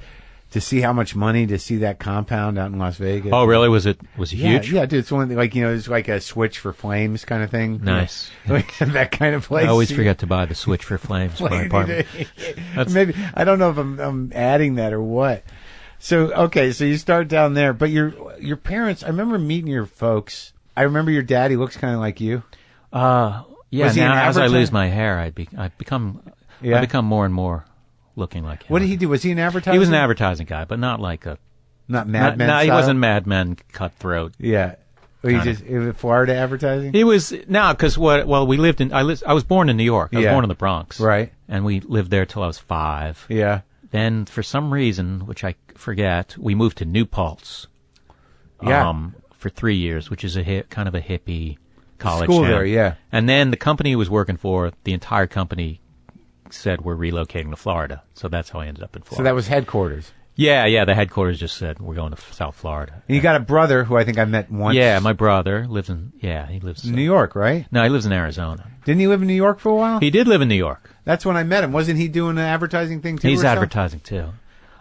to see how much money to see that compound out in Las Vegas. Oh, really? Was it huge? Yeah, dude. It's one like it's like a Switch for Flames kind of thing. Nice. Like that kind of place. I always forget to buy the Switch for Flames for my apartment. Maybe I don't know if I'm adding that or what. So okay, so you start down there, but your parents. I remember meeting your folks. I remember your dad. He looks kind of like you. Yeah. Now, as I lose my hair, I become more and more looking like him. What did he do? Was he an advertiser? He was an advertising guy, but not like a not Mad Men. No, he style? wasn't Mad Men cutthroat. Yeah. Well, he was Florida advertising. He was because we lived in. I was born in New York. I was born in the Bronx. Right. And we lived there till I was 5. Yeah. Then for some reason, which I forget, we moved to New Paltz. Yeah. For 3 years, which is kind of a hippie college school town. there. Yeah. And then the company he was working for, the entire company said we're relocating to Florida. So that's how I ended up in Florida. So that was headquarters. Yeah. The headquarters just said we're going to South Florida. And you got a brother who I think I met once. Yeah, my brother lives in. Yeah, he lives in New York, right? No, he lives in Arizona. Didn't he live in New York for a while? He did live in New York. That's when I met him. Wasn't he doing an advertising thing too? He's advertising too.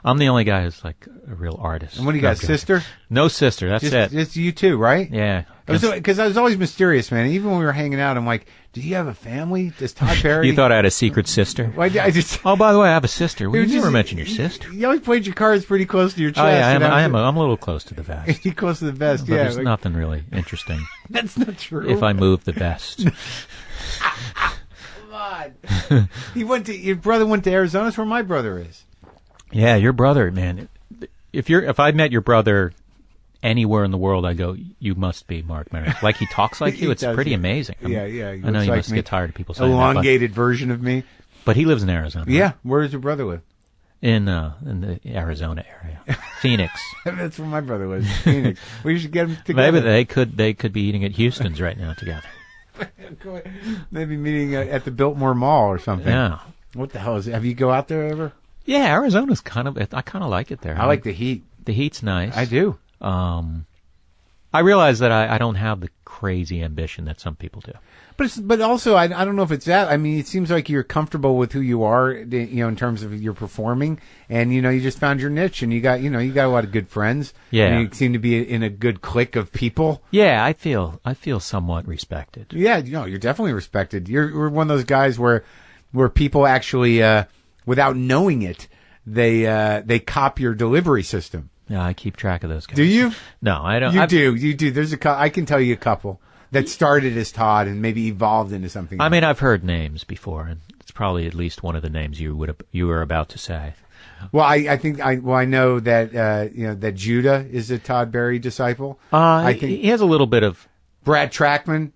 I'm the only guy who's like a real artist. And what do you got, sister? No sister, that's it. Just you two, right? Yeah. Because I was always mysterious, man. Even when we were hanging out, I'm like, do you have a family? Does Todd Barry... You thought I had a secret sister? Well, I just... Oh, by the way, I have a sister. Well, you never mentioned your sister. You always played your cards pretty close to your chest. Oh, yeah, I'm a little close to the vest. You're close to the vest, but yeah. There's nothing really interesting. That's not true. If I move the vest. Come on. Your brother went to Arizona. That's where my brother is. Yeah, your brother, man. If I met your brother anywhere in the world, I go, you must be Marc Maron. Like he talks like you. It's pretty amazing. Yeah. I know you must get tired of people saying elongated version of me. But he lives in Arizona. Yeah. Right? Where does your brother live? In the Arizona area, Phoenix. That's where my brother lives. Phoenix. We should get them together. Maybe they could be eating at Houston's right now together. Maybe meeting at the Biltmore Mall or something. Yeah. What the hell is it? Have you go out there ever? Yeah, Arizona's I kind of like it there. I like the heat. The heat's nice. I do. I realize that I don't have the crazy ambition that some people do. But also, I don't know if it's that. I mean, it seems like you're comfortable with who you are, in terms of your performing, and you just found your niche, and you got a lot of good friends. Yeah, and you seem to be in a good clique of people. Yeah, I feel somewhat respected. Yeah, you're definitely respected. You're one of those guys where people actually, without knowing it, they cop your delivery system. Yeah, I keep track of those guys. Do you? No, I don't. You do. There's I can tell you a couple that started as Todd and maybe evolved into something else. I mean, I've heard names before, and it's probably at least one of the names you were about to say. Well, I know that that Judah is a Todd Barry disciple. I think he has a little bit of Brad Trackman.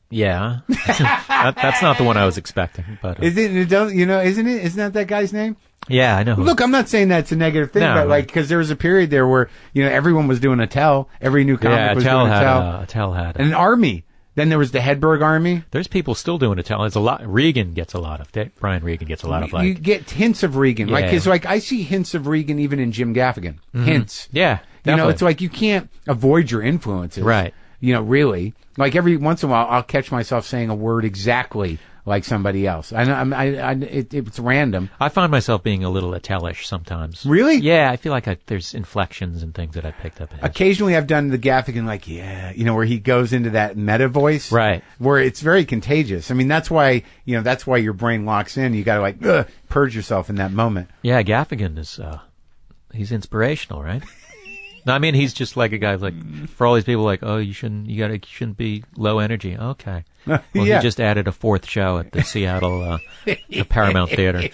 Yeah, that's not the one I was expecting. But isn't it? Isn't that guy's name? Yeah, I know. Look, I'm not saying that's a negative thing, but because there was a period there where everyone was doing Attell. Every new comic was doing Attell. Attell had an army. Then there was the Hedberg Army. There's people still doing Attell. It's a lot. Regan gets a lot of. Brian Regan gets a lot of. You get hints of Regan, right? Because I see hints of Regan even in Jim Gaffigan. Mm-hmm. Hints. Yeah, definitely. It's like you can't avoid your influences, right? Really. Like every once in a while, I'll catch myself saying a word exactly like somebody else. It's random. I find myself being a little Attell-ish sometimes. Really? Yeah, I feel like there's inflections and things that I picked up. Occasionally, I've done the Gaffigan, where he goes into that meta voice, right? Where it's very contagious. I mean, that's why your brain locks in. You got to purge yourself in that moment. Yeah, Gaffigan is he's inspirational, right? No, I mean, he's just like a guy for all these people you shouldn't be low energy. Okay. Well, he just added a 4th show at the Seattle the Paramount Theater.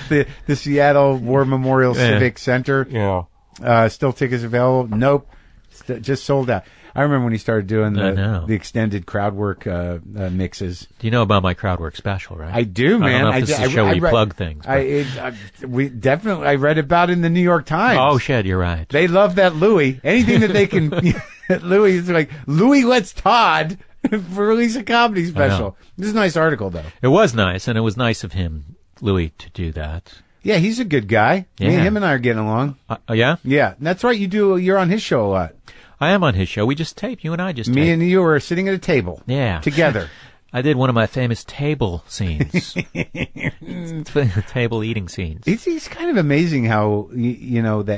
the Seattle War Memorial Civic Center. Yeah. Still tickets available? Nope. Just sold out. I remember when he started doing the extended crowd work mixes. Do you know about my crowd work special, right? I do, man. I don't know if this is a show where you plug things. We definitely. I read about it in the New York Times. Oh, shit, you're right. They love that Louis. Anything that they can. Louis is like, Louis lets Todd release a comedy special. This is a nice article, though. It was nice, and it was nice of him, Louis, to do that. Yeah, he's a good guy. Yeah. Him and I are getting along. Yeah? Yeah. That's right. You're on his show a lot. I am on his show. We just tape. You and I just tape. Me and you are sitting at a table. Yeah. Together. I did one of my famous table scenes. Table eating scenes. It's kind of amazing how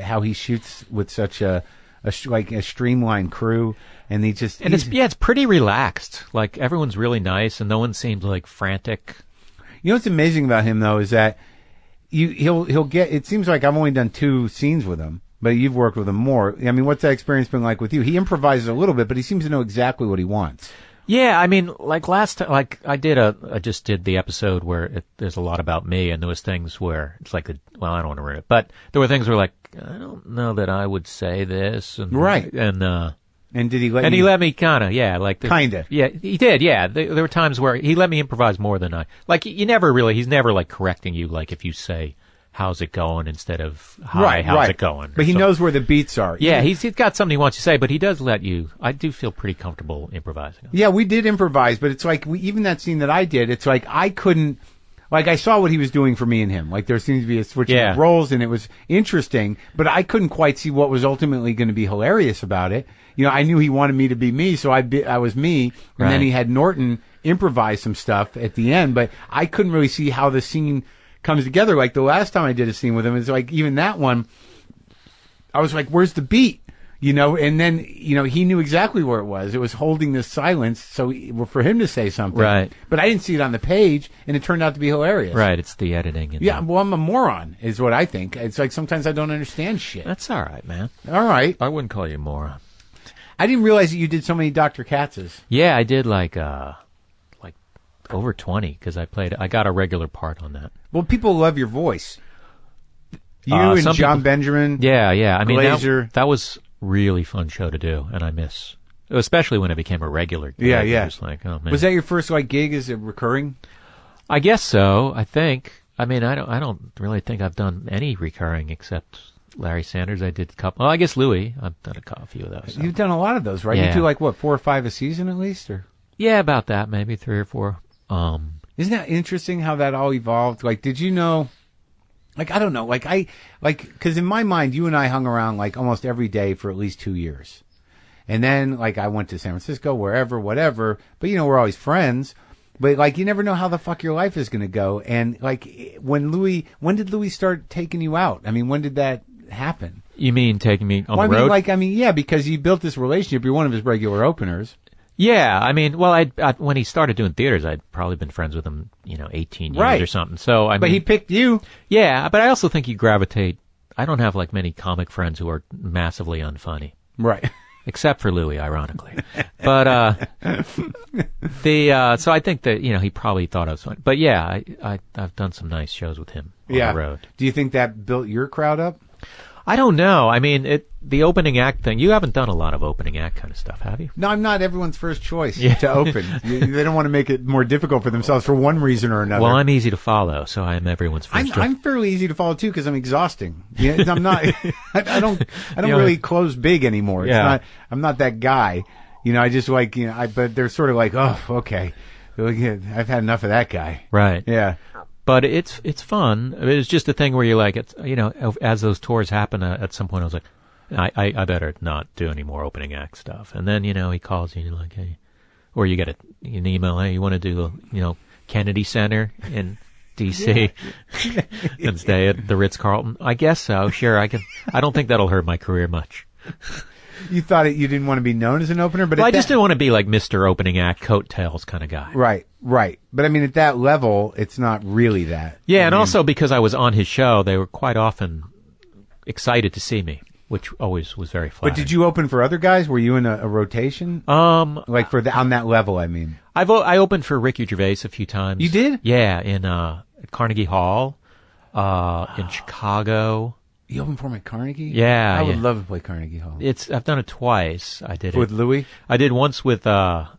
how he shoots with such a streamlined crew, and it's pretty relaxed. Like everyone's really nice, and no one seems like frantic. You know what's amazing about him though is that he'll get. It seems like I've only done 2 scenes with him, but you've worked with him more. I mean, what's that experience been like with you? He improvises a little bit, but he seems to know exactly what he wants. Yeah, I mean, like last time, like I just did the episode where there's a lot about me, and there was things where it's like, well, I don't want to ruin it, but there were things where like, I don't know that I would say this, and, right, and did he let? And he let me kind of, kinda, yeah, he did, yeah. There were times where he let me improvise more than he's never like correcting you, like if you say, how's it going instead of hi, how's it going? But he knows where the beats are. Yeah, he's got something he wants you to say, but he does let you. I do feel pretty comfortable improvising. Yeah, we did improvise, but it's like even that scene that I did, it's like I couldn't. Like I saw what he was doing for me and him. Like there seems to be a switching of roles, and it was interesting, but I couldn't quite see what was ultimately going to be hilarious about it. You know, I knew he wanted me to be me, so I was me, and then he had Norton improvise some stuff at the end, but I couldn't really see how the scene comes together. Like the last time I did a scene with him, it's like even that one, I was like, "Where's the beat?" You know, and then he knew exactly where it was. It was holding this silence, so for him to say something, right? But I didn't see it on the page, and it turned out to be hilarious. Right, it's the editing. Yeah, well, I'm a moron, is what I think. It's like sometimes I don't understand shit. That's all right, man. All right, I wouldn't call you a moron. I didn't realize that you did so many Dr. Katz's. Yeah, I did like over 20 because I got a regular part on that. Well, people love your voice. You and John Benjamin. Yeah. I mean, that was really fun show to do, and I miss, especially when it became a regular. Yeah. Just like, oh man. Was that your first gig as a recurring? I guess so. I think. I mean, I don't really think I've done any recurring except Larry Sanders. I did a couple. Well, I guess Louis. I've done a few of those. So. You've done a lot of those, right? Yeah. You do 4 or 5 a season at least, or? Yeah, about that. Maybe 3 or 4. Isn't that interesting how that all evolved? Like, did you know? Like, I don't know. Because in my mind, you and I hung around almost every day for at least 2 years. And then, I went to San Francisco, wherever, whatever. But, we're always friends. But, you never know how the fuck your life is going to go. And, when did Louis start taking you out? I mean, when did that happen? You mean taking me on the road? Yeah, because you built this relationship. You're one of his regular openers. Yeah, I mean, well, when he started doing theaters, I'd probably been friends with him, 18 years or something. So but he picked you. Yeah, but I also think you gravitate. I don't have many comic friends who are massively unfunny. Right. Except for Louis, ironically. But so I think that he probably thought I was funny. But yeah, I've done some nice shows with him on the road. Do you think that built your crowd up? I don't know. I mean, the opening act thing, you haven't done a lot of opening act kind of stuff, have you? No, I'm not everyone's first choice to open. They don't want to make it more difficult for themselves for one reason or another. Well, I'm easy to follow, so I am everyone's first choice. I'm fairly easy to follow, too, because I'm exhausting. I'm not, I don't really close big anymore. I'm not that guy. I just but they're sort of oh, okay. I've had enough of that guy. Right. Yeah. But it's fun. It's just a thing where you're as those tours happen, at some point I was like, I better not do any more opening act stuff. And then, he calls you and you're like, hey, or you get an email, hey, you want to do, Kennedy Center in D.C. and stay at the Ritz-Carlton? I guess so. Sure. I don't think that'll hurt my career much. You thought you didn't want to be known as an opener, but I just didn't want to be like Mr. Opening Act, coattails kind of guy. Right. But I mean, at that level, it's not really that. Yeah, and also because I was on his show, they were quite often excited to see me, which always was very flattering. But did you open for other guys? Were you in a rotation? On that level, I mean. I opened for Ricky Gervais a few times. You did? Yeah, in Carnegie Hall, in Chicago. You opened for him at Carnegie? Yeah, I would love to play Carnegie Hall. I've done it twice. I did with Louis. I did once with Sarah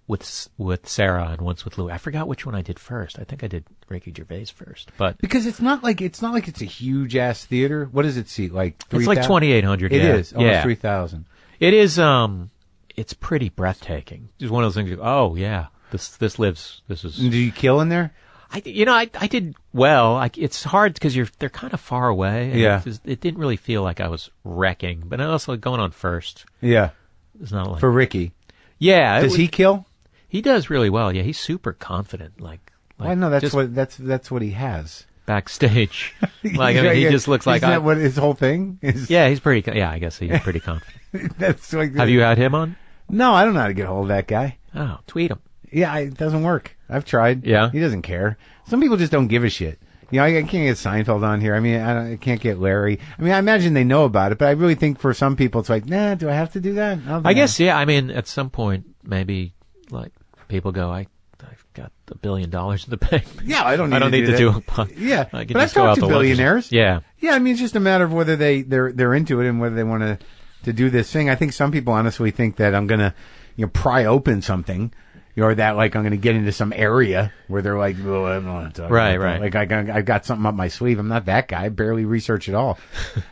and once with Louis. I forgot which one I did first. I think I did Ricky Gervais first, but because it's not like it's a huge ass theater. What does it seat? 3,000? It's 2,800. It is almost 3,000. It is. It's pretty breathtaking. It's one of those things. Oh yeah, this lives. This is. And do you kill in there? I did well. It's hard because they're kind of far away. Yeah. It didn't really feel like I was wrecking, but also going on first. Yeah. It's not like for Ricky. Yeah. Does he kill? He does really well. Yeah, he's super confident. Well, I know that's what he has. Backstage. Like, I mean, he just looks like... Isn't that what his whole thing is? Yeah, he's pretty... Yeah, I guess he's pretty confident. That's like... Have you had him on? No, I don't know how to get a hold of that guy. Oh, tweet him. Yeah, it doesn't work. I've tried. Yeah? He doesn't care. Some people just don't give a shit. You know, I can't get Seinfeld on here. I mean, I can't get Larry. I mean, I imagine they know about it, but I really think for some people it's like, nah, do I have to do that? I guess, yeah. I mean, at some point, maybe, like, people go, I've got $1 billion in the bank. Yeah, I don't need to do a Yeah, I can but I've just go talked out to to lunch. billionaires. Yeah. Yeah, I mean, it's just a matter of whether they're into it and whether they want to do this thing. I think some people honestly think that I'm going to, pry open something. Or that, like, I'm going to get into some area where they're like, well, I don't want to talk right, about right. that. Like, I got something up my sleeve. I'm not that guy. I barely research at all.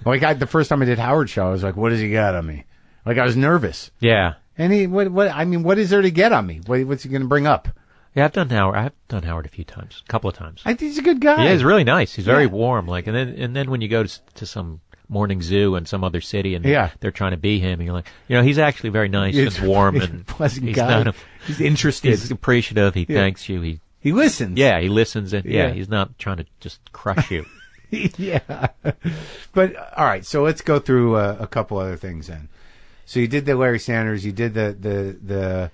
Like, the first time I did Howard's show, I was like, what has he got on me? Like, I was nervous. Yeah. And what is there to get on me? What's he going to bring up? Yeah, I've done Howard a few times, a couple of times. I think he's a good guy. Yeah, he's really nice. He's very warm. Like, and then when you go to some morning zoo in some other city and they're trying to be him, and you're like, he's actually very nice and warm and pleasant guy. He's interested. He's appreciative. He thanks you. He listens. Yeah, he listens, and he's not trying to just crush you. Yeah. But all right, so let's go through a couple other things then. So you did the Larry Sanders, you did the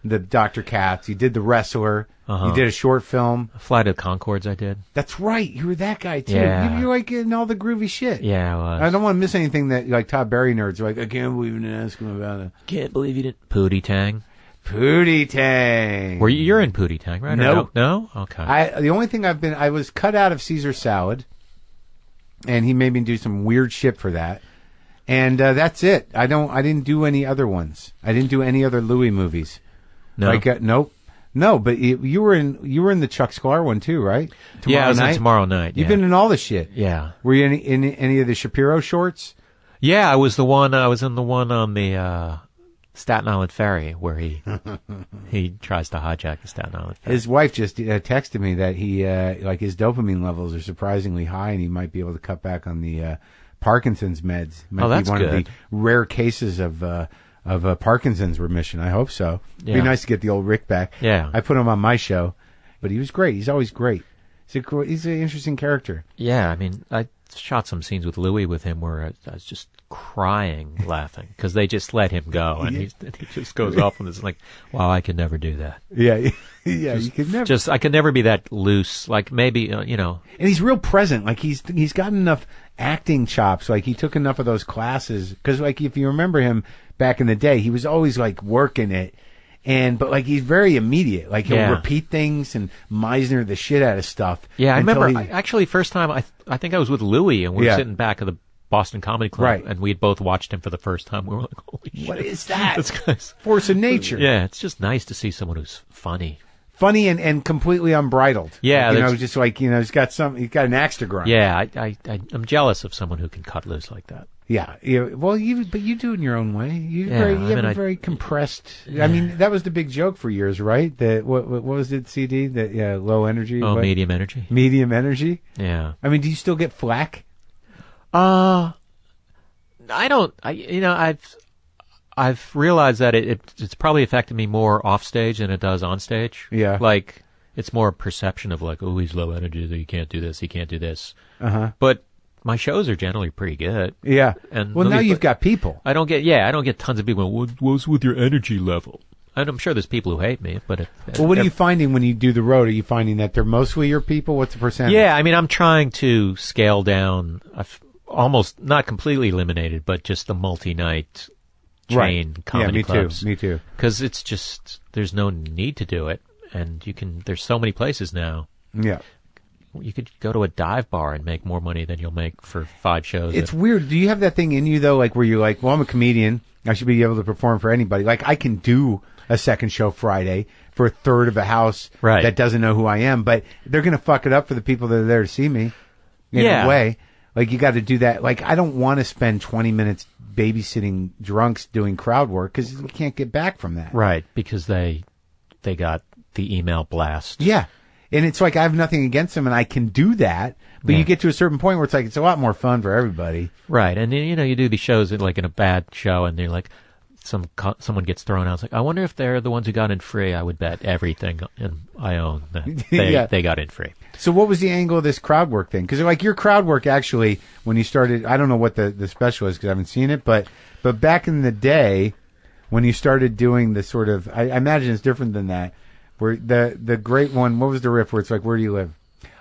Dr. Katz, you did the Wrestler, you did a short film. Flight of the Conchords I did. That's right, you were that guy too. Yeah. You're like in all the groovy shit. Yeah, I was. I don't want to miss anything that like Todd Berry nerds are like, I can't believe you didn't ask him about it. Can't believe you didn't. Pootie Tang. Pootie Tang. You're in Pootie Tang, right? No. No? Okay. The only thing I was cut out of Caesar Salad, and he made me do some weird shit for that. And that's it. I didn't do any other ones. I didn't do any other Louis movies. No. Like, nope. No, but you were in the Chuck Sklar one too, right? I was in Tomorrow Night. You've been in all the shit. Yeah. Were you in any of the Shapiro shorts? Yeah, I was in the one on the Staten Island Ferry where he tries to hijack the Staten Island Ferry. His wife just texted me that he like his dopamine levels are surprisingly high, and he might be able to cut back on the Parkinson's meds. Might that's be one good. of the rare cases of Parkinson's remission. I hope so. It'd be nice to get the old Rick back. Yeah. I put him on my show, but he was great. He's always great. He's an interesting character. Yeah, I mean, I shot some scenes with Louis with him where I was just crying laughing because they just let him go, and he just goes off and it's like, wow, I could never do that. Yeah, yeah, you could never. I could never be that loose. Like maybe And he's real present. Like he's got enough acting chops. Like he took enough of those classes because, like, if you remember him back in the day, he was always like working it. But like he's very immediate. Like he'll repeat things and Meisner the shit out of stuff. Yeah, I remember. Actually, first time I think I was with Louis and we were sitting back at the Boston Comedy Club, right. And we had both watched him for the first time. We were like, "Holy shit! What is that? This guy's force of nature." Yeah, it's just nice to see someone who's funny and completely unbridled. Yeah, like, just like he's got an axe to grind. Yeah, I'm jealous of someone who can cut loose like that. Yeah. Well, you do it in your own way. You have a very compressed. I mean, that was the big joke for years, right? What was it? CD that low energy. Oh, medium energy. Medium energy. Yeah. I mean, do you still get flack? I don't. I've realized that it's probably affected me more off stage than it does on stage. Yeah. Like it's more a perception of like, oh, he's low energy, so he can't do this, he can't do this. But my shows are generally pretty good. Yeah. And now you've got people. I don't get tons of people. What's with your energy level? And I'm sure there's people who hate me, but what are you finding when you do the road? Are you finding that they're mostly your people? What's the percentage? Yeah, I mean, I'm trying to scale down. I've almost not completely eliminated, but just the multi-night chain comedy clubs. Me too. Because it's just there's no need to do it, and there's so many places now. Yeah. You could go to a dive bar and make more money than you'll make for 5 shows. It's weird. Do you have that thing in you though, like where you're like, well, I'm a comedian. I should be able to perform for anybody. Like I can do a second show Friday for a third of a house that doesn't know who I am, but they're going to fuck it up for the people that are there to see me in a way. Like you got to do that. Like I don't want to spend 20 minutes babysitting drunks doing crowd work because you can't get back from that. Right, because they got the email blast. Yeah. And it's like I have nothing against them and I can do that, but you get to a certain point where it's like it's a lot more fun for everybody. Right. And you do these shows like in a bad show and they're like someone gets thrown out. I was like, I wonder if they're the ones who got in free. I would bet everything I own that they got in free. So what was the angle of this crowd work thing? Because like your crowd work actually, when you started, I don't know what the special is because I haven't seen it, but back in the day, when you started doing the sort of, I imagine it's different than that. Where the great one, what was the riff where it's like, where do you live?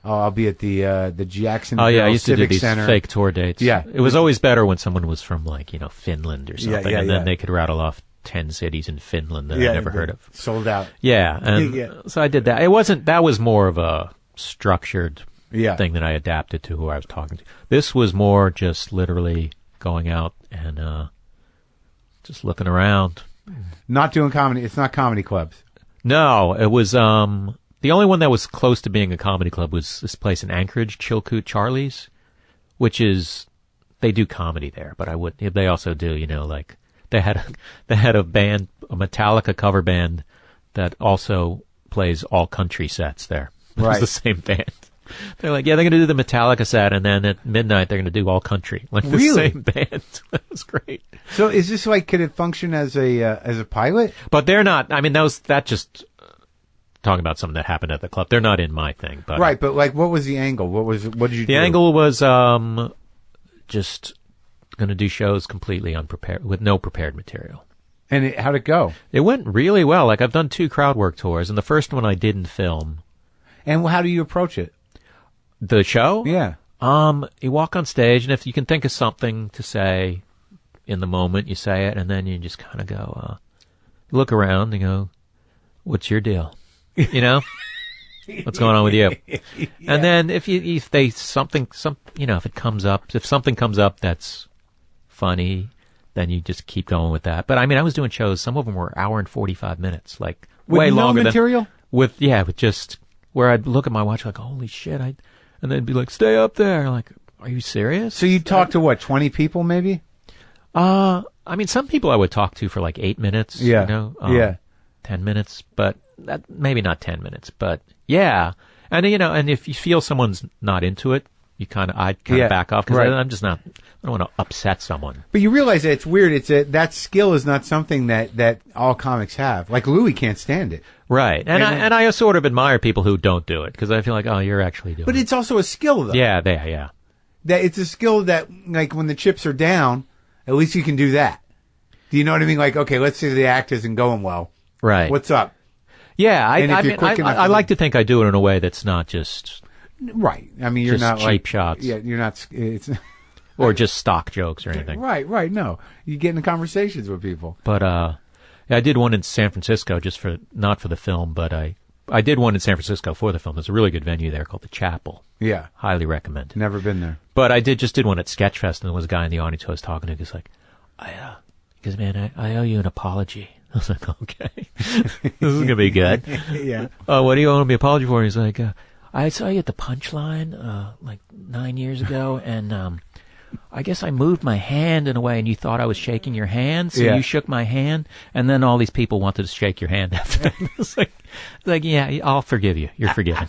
Oh, I'll be at the Jacksonville I used Civic to do these Center. fake tour dates. Yeah. It was always better when someone was from like, Finland or something, yeah, and then they could rattle off 10 cities in Finland that I never heard of. Sold out. Yeah, and so I did that. That was more of a structured thing that I adapted to who I was talking to. This was more just literally going out and just looking around. Not doing comedy. It's not comedy clubs. No, it was the only one that was close to being a comedy club was this place in Anchorage, Chilkoot Charlie's, which is they do comedy there, but they also do, like they had a band, a Metallica cover band that also plays all country sets there. It was the same band. They're like, they're going to do the Metallica set, and then at midnight they're going to do all country, like the same band. That was great. So is this like, could it function as a pilot? But they're not. I mean, that just talking about something that happened at the club. They're not in my thing, but right. But like, what was the angle? What did you do? The angle was just going to do shows completely unprepared with no prepared material. And how'd it go? It went really well. Like I've done 2 crowd work tours, and the first one I didn't film. And how do you approach it? The show? Yeah. You walk on stage, and if you can think of something to say in the moment, you say it, and then you just kind of go, look around and go, what's your deal? What's going on with you? And then if something comes up that's funny, then you just keep going with that. But I mean, I was doing shows, some of them were hour and 45 minutes, like with way no longer material? With just where I'd look at my watch like, holy shit, and they'd be like, stay up there. Like, are you serious? So you talk to what, 20 people maybe? I mean, some people I would talk to for like 8 minutes. Yeah. 10 minminutes, but maybe not 10 minutes, but yeah. And and if you feel someone's not into it, I'd kind of back off because I'm just not. I don't want to upset someone. But you realize that it's weird. That skill is not something that all comics have. Like Louis can't stand it. Right, and I sort of admire people who don't do it because I feel like, oh, you're actually doing it. But it's also a skill, though. Yeah. That it's a skill that, like, when the chips are down, at least you can do that. Do you know what I mean? Like, okay, let's say the act isn't going well. Right. What's up? Yeah, I like to think I do it in a way that's not just right. I mean, you're just not cheap like shots. Yeah, you're not. It's or just stock jokes or anything. Right. No, you get into conversations with people. But I did one in San Francisco not for the film, but I did one in San Francisco for the film. There's a really good venue there called the Chapel. Yeah, highly recommend. Never been there. But I just did one at Sketchfest, and there was a guy in the audience who I was talking to. He's like, because man, I owe you an apology. I was like, okay, this is gonna be good. Yeah. What do you owe me an apology for? And he's like, I saw you at the Punchline like 9 years ago, and I guess I moved my hand in a way, and you thought I was shaking your hand, so you shook my hand, and then all these people wanted to shake your hand after that. It's like, yeah, I'll forgive you. You're forgiven.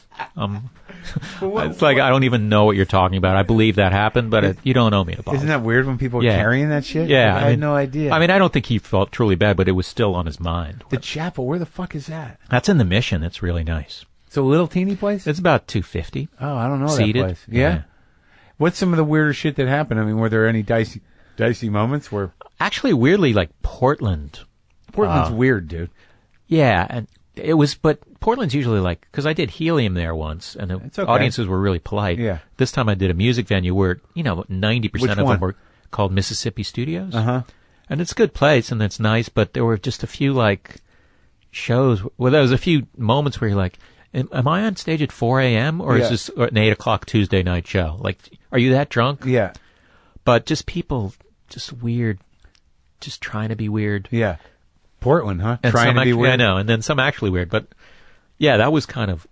It's like I don't even know what you're talking about. I believe that happened, but you don't owe me an apology. Isn't that weird when people are carrying that shit? Yeah, I had no idea. I mean, I don't think he felt truly bad, but it was still on his mind. The Chapel, where the fuck is that? That's in the Mission. It's really nice. It's a little teeny place? It's about 250. Oh, I don't know seated. That place. Yeah. What's some of the weirder shit that happened? I mean, were there any dicey moments where... Actually, weirdly, like Portland. Portland's weird, dude. Yeah, and it was, but Portland's usually like, because I did Helium there once, and the audiences were really polite. Yeah. This time I did a music venue where, 90% of them were called Mississippi Studios. Uh-huh. And it's a good place, and it's nice, but there were just a few, like, shows, well, there was a few moments where you're like, am I on stage at 4 a.m. or is this an 8 o'clock Tuesday night show? Like, are you that drunk? Yeah. But just people, just weird, just trying to be weird. Yeah. Portland, huh? And trying to be weird. I know, and then some actually weird, but yeah, that was kind of.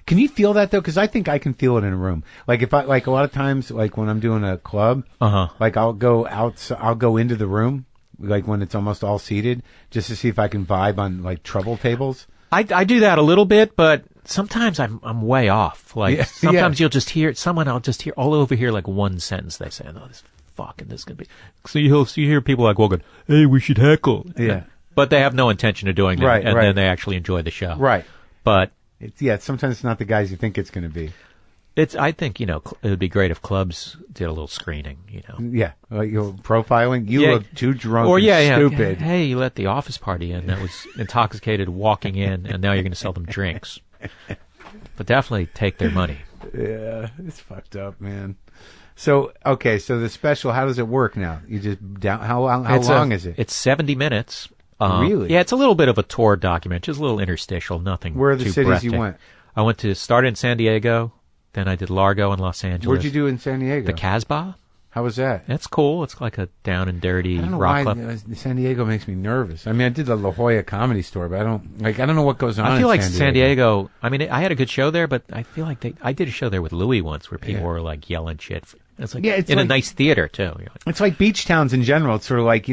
Can you feel that though? Because I think I can feel it in a room. Like if a lot of times, like when I'm doing a club, like I'll go into the room, like when it's almost all seated, just to see if I can vibe on like trouble tables. I do that a little bit, but sometimes I'm way off. Like sometimes you'll just hear I'll just hear all over here like one sentence they say, "Oh, this fuck, and this is gonna be. So you hear people like walking, hey, we should heckle. Yeah. But they have no intention of doing that, Right, and right. then they actually enjoy the show. Right. But Sometimes it's not the guys you think it's going to be. I think, it would be great if clubs did a little screening, Yeah. Like you're profiling. You Yeah. look too drunk Or and stupid. Hey, you let the office party in that was intoxicated walking in, and now you're going to sell them drinks. But definitely take their money. Yeah, it's fucked up, man. So, okay, so the special, how does it work now? You just how long is it? It's 70 minutes. Really? Yeah, it's a little bit of a tour document, just a little interstitial, nothing. Where are the too cities breathtaking. you went? I went to start in San Diego, then I did Largo and Los Angeles. Where'd you do in San Diego? The Casbah. How was that? That's cool. It's like a down and dirty I don't know rock why club. San Diego makes me nervous. I mean, I did the La Jolla Comedy Store, but I don't know what goes on. I feel in like San Diego. I mean, I had a good show there, but I feel like I did a show there with Louis once, where people were like yelling shit. It's like it's in like, a nice theater too. It's like beach towns in general. It's sort of like they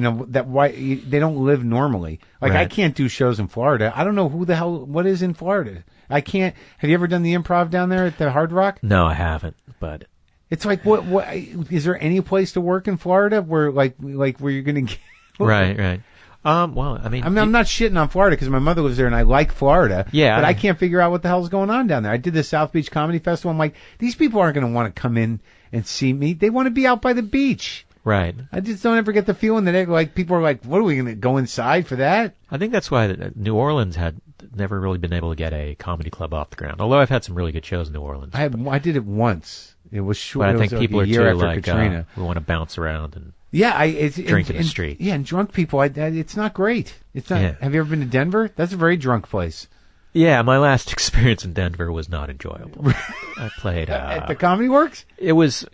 don't live normally. Like Right. I can't do shows in Florida. I don't know what is in Florida. I can't. Have you ever done the Improv down there at the Hard Rock? No, I haven't. But It's like what is there any place to work in Florida where where you're gonna get right. Well, I mean, I'm not shitting on Florida because my mother lives there and I like Florida. Yeah, but I can't figure out what the hell's going on down there. I did the South Beach Comedy Festival. I'm like, these people aren't going to want to come in and see me. They want to be out by the beach. right. I just don't ever get the feeling that people are like, what are we going to go inside for that? I think that's why New Orleans had never really been able to get a comedy club off the ground. Although I've had some really good shows in New Orleans. I did it once. It was short. But I it think was people like a are year too after like Katrina. we want to bounce around and Drink in the street. Yeah, and drunk people. It's not great. It's not. Yeah. Have you ever been to Denver? That's a very drunk place. yeah. My last experience in Denver was not enjoyable. I played At the Comedy Works. It was.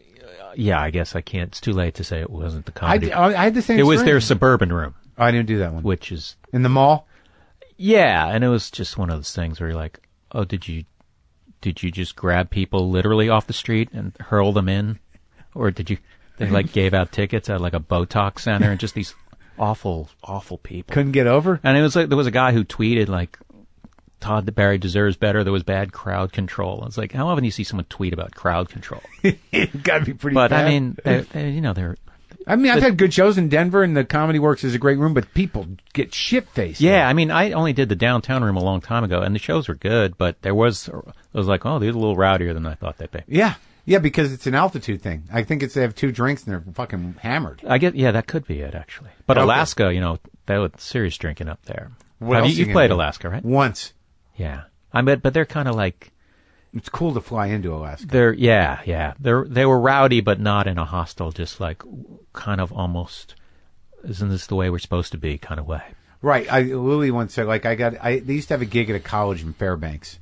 Yeah, I guess I can't. It's too late to say it wasn't the comedy. I had the same. It was their experience. suburban room, Oh, I didn't do that one. which is In the mall. yeah, and it was just one of those things where you're like, oh, did you just grab people literally off the street and hurl them in, or did you? They like gave out tickets at like a Botox center and just these awful people. Couldn't get over. And it was like there was a guy who tweeted like, Todd the Barry deserves better. There was bad crowd control. It's like, how often do you see someone tweet about crowd control? It got to be pretty. But bad. I mean, they're I've had good shows in Denver, and the Comedy Works is a great room, but people get shit faced. yeah. I mean, I only did the downtown room a long time ago, and the shows were good, but it was like, oh, they're a little rowdier than I thought they'd be. Yeah, because it's an altitude thing. I think they have 2 drinks and they're fucking hammered. That could be it actually. But Okay. Alaska, that was serious drinking up there. What else You gonna played do? Alaska, right? Once. Yeah. But they're kind of like It's cool to fly into Alaska. they were rowdy, but not in a hostile, just like kind of almost, isn't this the way we're supposed to be kind of way. Right. Louis once said, they used to have a gig at a college in Fairbanks.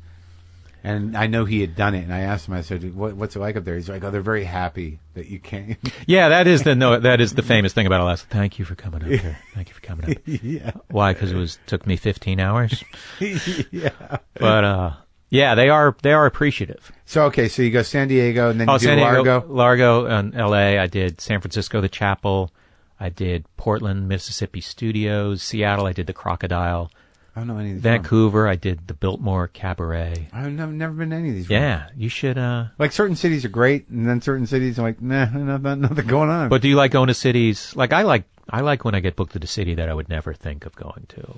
And I know he had done it, and I asked him. I said, "What's it like up there?" He's like, "Oh, they're very happy that you came." Yeah, that is the famous thing about Alaska. Thank you for coming up here. Thank you for coming up. Yeah. Why? Because took me 15 hours. Yeah. But yeah, they are appreciative. So okay, so you go San Diego, and then you do San Diego, Largo. and L.A. I did San Francisco, the Chapel. I did Portland, Mississippi Studios. Seattle, I did the Crocodile. I don't know any of these. Vancouver, I did the Biltmore Cabaret. I've never been to any of these. Yeah, you should. Like certain cities are great, and then certain cities are like, nah, nothing going on. But do you like going to cities? Like I like when I get booked to the city that I would never think of going to.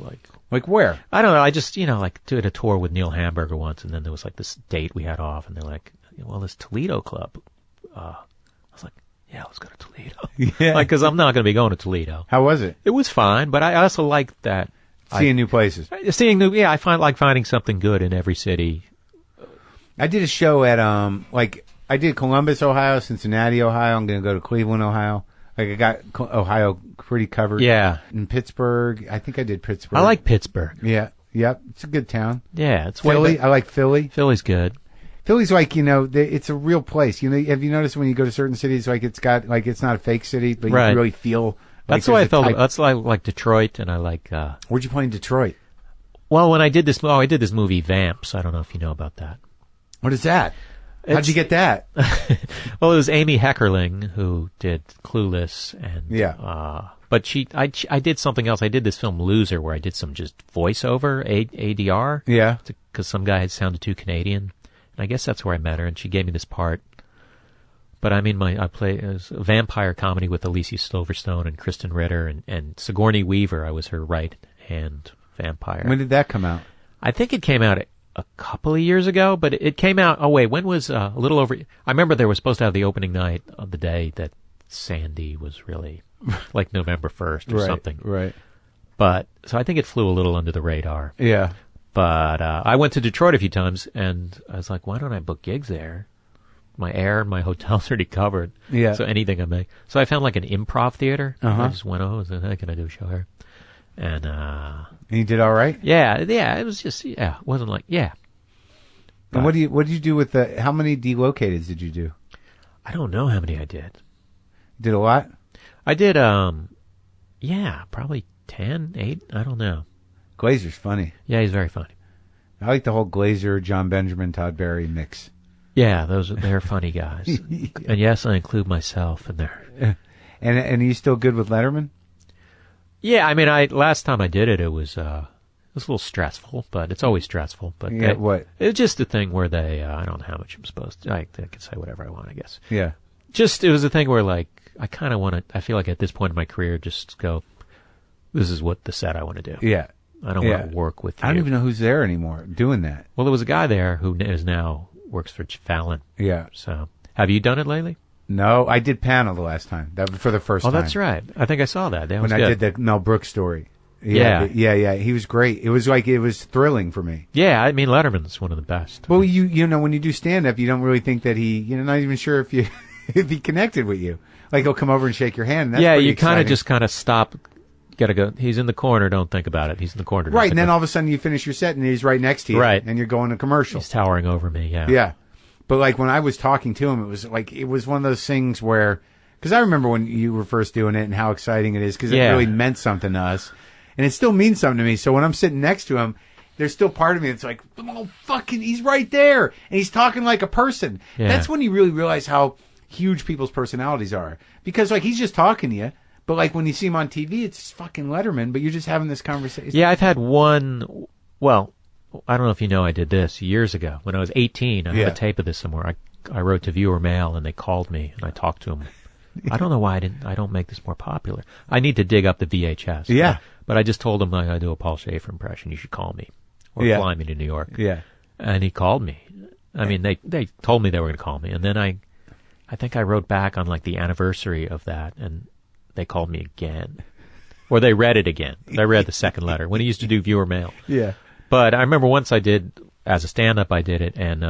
Like where? I don't know. I just like did a tour with Neil Hamburger once, and then there was like this date we had off, and they're like, well, this Toledo club. I was like, yeah, let's go to Toledo. Yeah. Like, because I'm not going to be going to Toledo. How was it? It was fine, but I also liked that. Seeing new places. Seeing new, yeah, I finding something good in every city. I did a show at I did Columbus, Ohio, Cincinnati, Ohio. I'm going to go to Cleveland, Ohio. Like I got Ohio pretty covered. Yeah. In Pittsburgh, I think I did Pittsburgh. I like Pittsburgh. Yeah. Yep. It's a good town. Yeah, it's Philly. I like Philly. Philly's good. Philly's like, it's a real place. Have you noticed when you go to certain cities, like it's not a fake city, but you Right. can really feel. That's like why I there's a felt. type- That's why I like Detroit, and I like. Where'd you play in Detroit? Well, when I did this, I did this movie Vamps. I don't know if you know about that. What is that? How'd you get that? Well, it was Amy Heckerling who did Clueless, and Yeah. but I did something else. I did this film Loser, where I did some just voiceover ADR. Yeah. Because some guy had sounded too Canadian, and I guess that's where I met her, and she gave me this part. But I mean, I play as a vampire comedy with Alicia Silverstone and Kristen Ritter and Sigourney Weaver. I was her right-hand vampire. When did that come out? I think it came out a couple of years ago, but it came out, oh wait, when was a little over, I remember they were supposed to have the opening night of the day that Sandy was really, like November 1st or something. Right. But, so I think it flew a little under the radar. Yeah. But I went to Detroit a few times, and I was like, why don't I book gigs there? My air and my hotel's already covered. Yeah. So anything I make. So I found like an improv theater. Uh-huh. I just went, oh, can I do a show here? And you did all right? yeah, it was just, it wasn't like, yeah. And what did you do with how many delocateds did you do? I don't know how many I did. Did a lot? I did, probably 10, 8, I don't know. Glazer's funny. Yeah, he's very funny. I like the whole Glazer, John Benjamin, Todd Barry mix. Yeah, they're funny guys. And yes, I include myself in there. And are you still good with Letterman? Yeah, I mean, last time I did it, it was a little stressful, but it's always stressful. But Yeah, what? It's just a thing where I don't know how much I'm supposed to. I can say whatever I want, I guess. Yeah. Just, it was a thing where, like, I kind of want to, I feel like at this point in my career, just go, this is what the set I want to do. Yeah. I don't want to work with you. I don't even know who's there anymore doing that. Well, there was a guy there who is now works for Fallon. Yeah. So, have you done it lately? No, I did panel the last time. That for the first time. Oh, that's right. I think I saw that. That was when good. I did the Mel Brooks story. Yeah. Yeah. He was great. It was thrilling for me. Yeah, I mean, Letterman's one of the best. Well, you know, when you do stand up, you don't really think that not even sure if he connected with you. Like he'll come over and shake your hand. And that's yeah, pretty you kind of exciting. just kind of stop. Gotta go. He's in the corner. Don't think about it. He's in the corner. Right, and then all of a sudden you finish your set and he's right next to you. Right. And you're going to commercial. He's towering over me. Yeah. Yeah. But like when I was talking to him, it was one of those things where, because I remember when you were first doing it and how exciting it is, because it really meant something to us. And it still means something to me. So when I'm sitting next to him, there's still part of me that's like, oh, fucking, he's right there. And he's talking like a person. Yeah. That's when you really realize how huge people's personalities are. Because like he's just talking to you. But like when you see him on TV, it's fucking Letterman, but you're just having this conversation. Yeah, I've had one, well, I don't know if you know I did this years ago. When I was 18, I have a tape of this somewhere. I wrote to Viewer Mail and they called me and I talked to them. I don't know why I don't make this more popular. I need to dig up the VHS. Yeah. But I just told him I gotta do a Paul Schaefer impression. You should call me or fly me to New York. Yeah. And he called me. I mean, they told me they were going to call me. And then I think I wrote back on like the anniversary of that and they called me again. Or they read it again. I read the second letter when he used to do Viewer Mail. Yeah. But I remember once I did, as a stand-up, I did it, and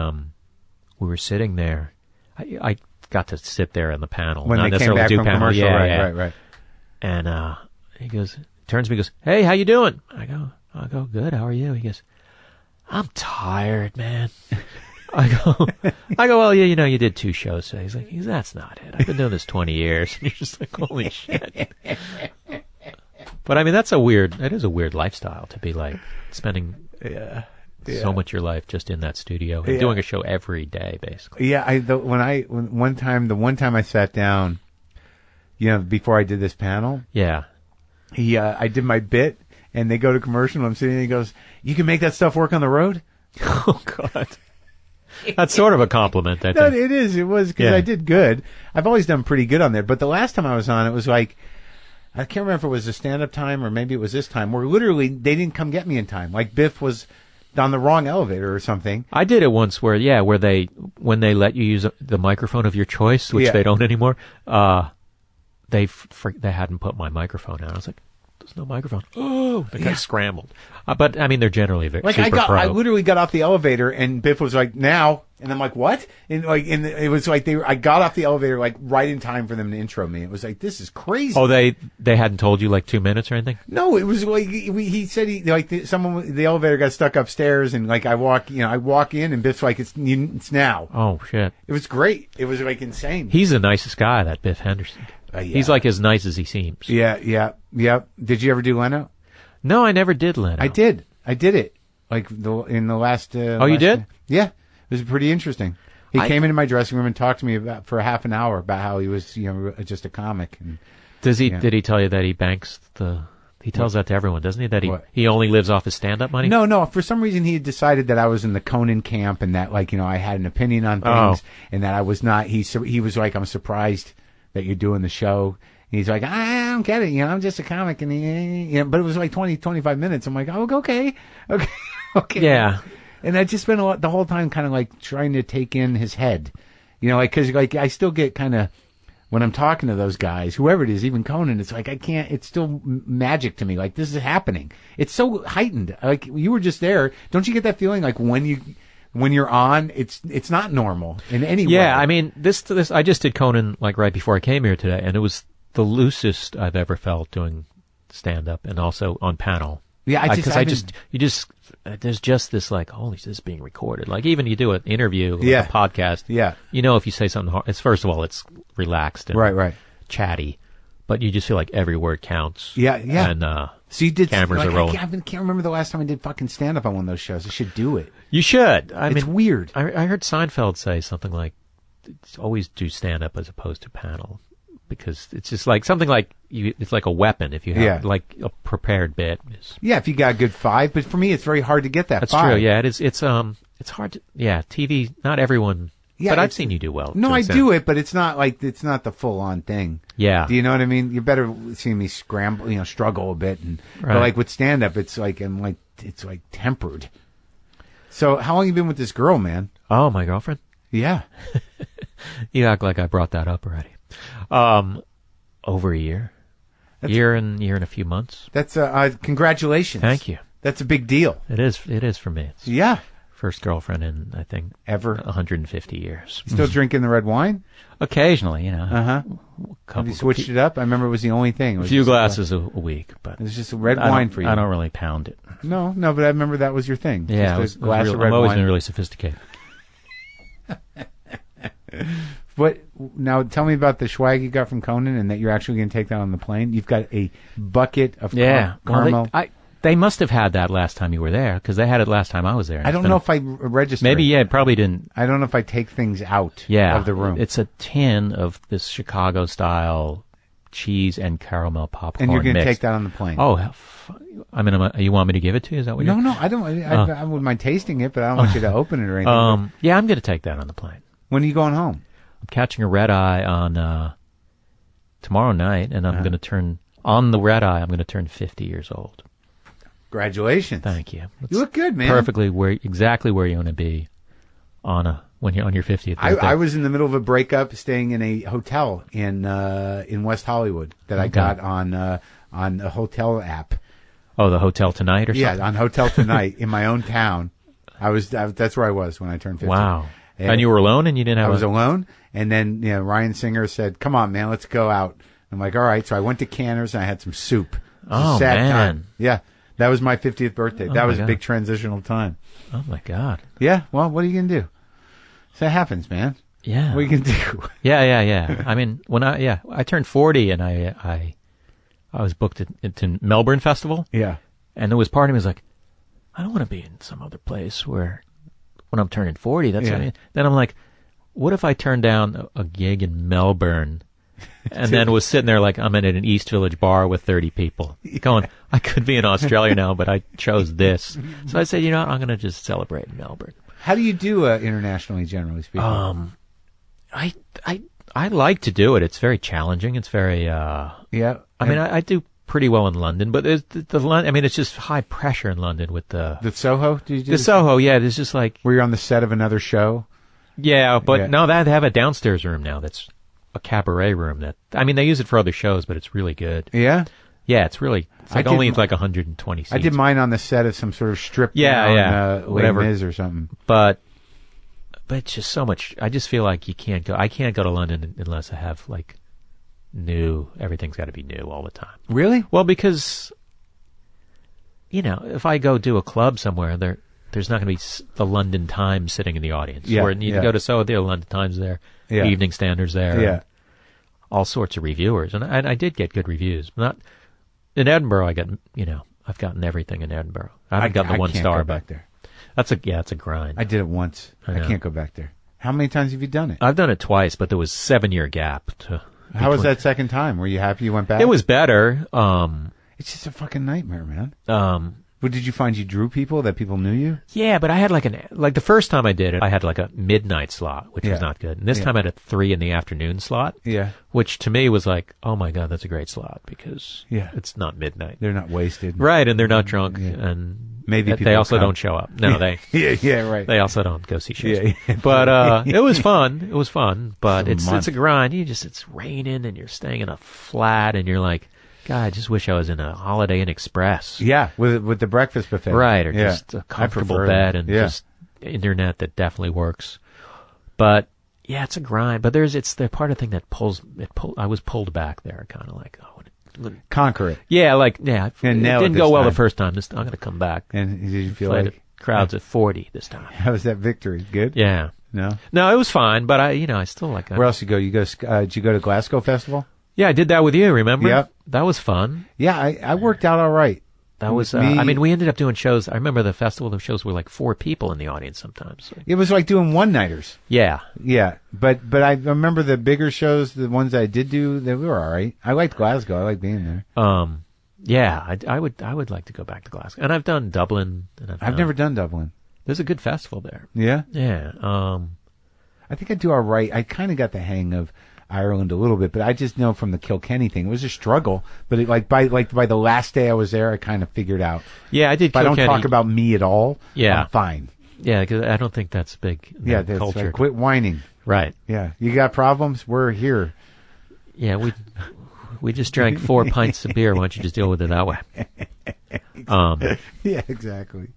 we were sitting there. I got to sit there in the panel. When not they came necessarily back do from panel. commercial, Yeah, right. And he goes, turns to me, goes, "Hey, how you doing?" I go, "Good. How are you?" He goes, "I'm tired, man." I go, "Well, yeah, you did 2 shows." So he's like, "That's not it. I've been doing this 20 years." And you're just like, holy shit. But I mean, that is a weird lifestyle to be like spending so much of your life just in that studio and doing a show every day, basically. Yeah, the one time I sat down, before I did this panel, Yeah. I did my bit and they go to commercial and I'm sitting there and he goes, "You can make that stuff work on the road?" Oh, God. That's sort of a compliment, I No, think. it is. It was because I did good. I've always done pretty good on there. But the last time I was on, it was like, I can't remember if it was a stand-up time or maybe it was this time, where literally they didn't come get me in time. Like Biff was on the wrong elevator or something. I did it once where when they let you use the microphone of your choice, which they don't anymore, they hadn't put my microphone on. I was like, "There's no microphone." Oh, they kind of scrambled. But I mean, they're generally super pro. I literally got off the elevator and Biff was like, "Now," and I'm like, "What?" And it was like I got off the elevator like right in time for them to intro me. It was like, this is crazy. Oh, they hadn't told you like 2 minutes or anything? No, it was like he said the elevator got stuck upstairs and like I walk in and Biff's like, it's now. Oh shit! It was great. It was like insane. He's the nicest guy, that Biff Henderson. Yeah. He's like as nice as he seems. Yeah. Did you ever do Leno? No, I never did, Leno. I did it. Like in the last. Oh, you did? Yeah, it was pretty interesting. He came into my dressing room and talked to me for half an hour about how he was, just a comic. And Did he tell you that he banks the He tells that to everyone, doesn't he? That What? he only lives off his stand-up money? No. For some reason, he had decided that I was in the Conan camp and that, like, I had an opinion on things and that I was not. He was like, I'm surprised that you're doing the show. And he's like, I don't get it. I'm just a comic. And but it was like 20, 25 minutes. I'm like, oh, okay. Yeah. And I just spent the whole time kind of like trying to take in his head, because like I still get kind of, when I'm talking to those guys, whoever it is, even Conan, it's like I can't. It's still magic to me. Like, this is happening. It's so heightened. Like, you were just there. Don't you get that feeling like when you're on, it's not normal in any way? Yeah, I mean, this I just did Conan like right before I came here today, and it was the loosest I've ever felt doing stand up and also on panel. Yeah, there's just this like, holy, this is being recorded. Like, even you do an interview, like Yeah. a podcast. Yeah. If you say something hard, first of all, it's relaxed and Right. chatty, but you just feel like every word counts. Yeah. And So you did. cameras like, are rolling. I can't remember the last time I did fucking stand up on one of those shows. I should do it. You should. It's weird. I heard Seinfeld say something like, always do stand up as opposed to panel. Because it's just like something like it's like a weapon if you have like a prepared bit. Yeah, if you got a good 5, but for me, it's very hard to get that. That's 5. true. Yeah, it is. It's hard to. Yeah, TV. Not everyone. Yeah, but I've seen you do well. No, to an I extent. do it, but it's not the full on thing. Yeah. Do you know what I mean? You better see me scramble, struggle a bit, but Right. like with stand up, it's like it's like tempered. So how long you been with this girl, man? Oh, my girlfriend. Yeah. You act like I brought that up already. Over a year. Year and a few months. That's congratulations. Thank you. That's a big deal. It is for me. It's Yeah. first girlfriend in, I think, Ever. 150 years. Still drinking the red wine? Occasionally, Have you switched it up? I remember it was the only thing. It A was few just glasses a week, but It was just a red wine for you. I don't really pound it. No, but I remember that was your thing. Yeah, Just a glass of red I've always wine. been really sophisticated. What now? Tell me about the swag you got from Conan, and that you're actually going to take that on the plane. You've got a bucket of caramel. They must have had that last time you were there, because they had it last time I was there. I don't know if I registered. Maybe, yeah, it probably didn't. I don't know if I take things out Yeah, of the room. It's a tin of this Chicago-style cheese and caramel popcorn And you're going to mixed. take that on the plane. Oh, I mean, you want me to give it to you? Is that what no, you're... no, I don't. I wouldn't mind tasting it, but I don't want you to open it or anything. Yeah, I'm going to take that on the plane. When are you going home? I'm catching a red eye on tomorrow night, and I'm going to turn on the red eye. I'm going to turn 50 years old. Congratulations! Thank you. You look good, man. Perfectly exactly where you want to be when you're on your 50th birthday. I was in the middle of a breakup, staying in a hotel in West Hollywood that I got on a hotel app. Oh, the Hotel Tonight or something? Yeah, on Hotel Tonight in my own town. That's where I was when I turned 50. Wow. And you were alone, and you didn't have I was alone, and then Ryan Singer said, "Come on, man, let's go out." I'm like, "All right." So I went to Canner's and I had some soup. It was a sad man. time. Yeah, that was my 50th birthday. That was a God. big transitional time. Oh, my God. Yeah. Well, what are you gonna do? So that happens, man. Yeah. What are you gonna do? Yeah. I mean, when I turned 40, and I was booked to Melbourne Festival. Yeah. And there was part of me was like, I don't want to be in some other place where when I'm turning 40, that's what I mean. Then I'm like, what if I turned down a gig in Melbourne and then was sitting there like I'm in an East Village bar with 30 people going, I could be in Australia now, but I chose this. So I said, I'm going to just celebrate in Melbourne. How do you do internationally, generally speaking? I like to do it. It's very challenging. It's very, yeah. I mean, I do pretty well in London, but there's I mean, it's just high pressure in London with the Soho. Did you do the Soho? Yeah, there's just like where you're on the set of another show. Yeah, but no, they have a downstairs room now. That's a cabaret room. They use it for other shows, but it's really good. Yeah. Yeah, it's like only like 120 seats. I did mine on the set of some sort of strip. Whatever Les Mis or something. But it's just so much. I just feel like you can't go. I can't go to London unless I have like everything's got to be new all the time. Really? Well, because if I go do a club somewhere, there's not going to be the London Times sitting in the audience. Yeah, Or you go to Soho, the London Times there, Yeah. Evening Standard's there, Yeah. all sorts of reviewers, and I did get good reviews. Not in Edinburgh. I got I've gotten everything in Edinburgh. I haven't gotten the one can't star go back there. That's a grind. I did it once. I know. can't go back there. How many times have you done it? I've done it twice, but there was 7-year gap. How was that second time? Were you happy you went back? It was better. It's just a fucking nightmare, man. Um, But did you find you drew people, that people knew you? Yeah, but I had like the first time I did it, I had like a midnight slot, which was not good. And this time I had a 3 PM slot. Yeah. Which to me was like, oh my God, that's a great slot because it's not midnight. They're not wasted. Right, and they're not drunk. And maybe they also don't show up. No, they. right. They also don't go see shows. Yeah. But it was fun. It was fun. But it's a grind. It's raining and you're staying in a flat and you're like, God, I just wish I was in a Holiday Inn Express. Yeah, with the breakfast buffet. Right, or just a comfortable bed and just internet that definitely works. But yeah, it's a grind. But it's the part of the thing that I was pulled back there, kind of like, conquer it. Yeah, it didn't go well the first time. I'm going to come back. And did you feel play like the crowds at 40 this time? How was that victory? Good. Yeah. No, it was fine. But I still like. Where else you go? Did you go to Glasgow Festival? Yeah, I did that with you, remember? Yep. That was fun. Yeah, I worked out all right. That was, we ended up doing shows. I remember the festival, the shows were like 4 people in the audience sometimes. So. It was like doing one-nighters. Yeah. Yeah, but I remember the bigger shows, the ones I did do, they were all right. I liked Glasgow. I liked being there. Yeah, I would like to go back to Glasgow. And I've done Dublin. And I've never done Dublin. There's a good festival there. Yeah? Yeah. I think I do all right. I kind of got the hang of Ireland a little bit, but I just know from the Kilkenny thing, it was a struggle. But by the last day I was there, I kind of figured out. Yeah, I did. If I don't talk about me at all, I'm fine. Yeah, because I don't think that's big. Yeah, that's culture. Like, quit whining. Right. Yeah, you got problems? We're here. Yeah, we just drank 4 pints of beer. Why don't you just deal with it that way? Yeah, exactly.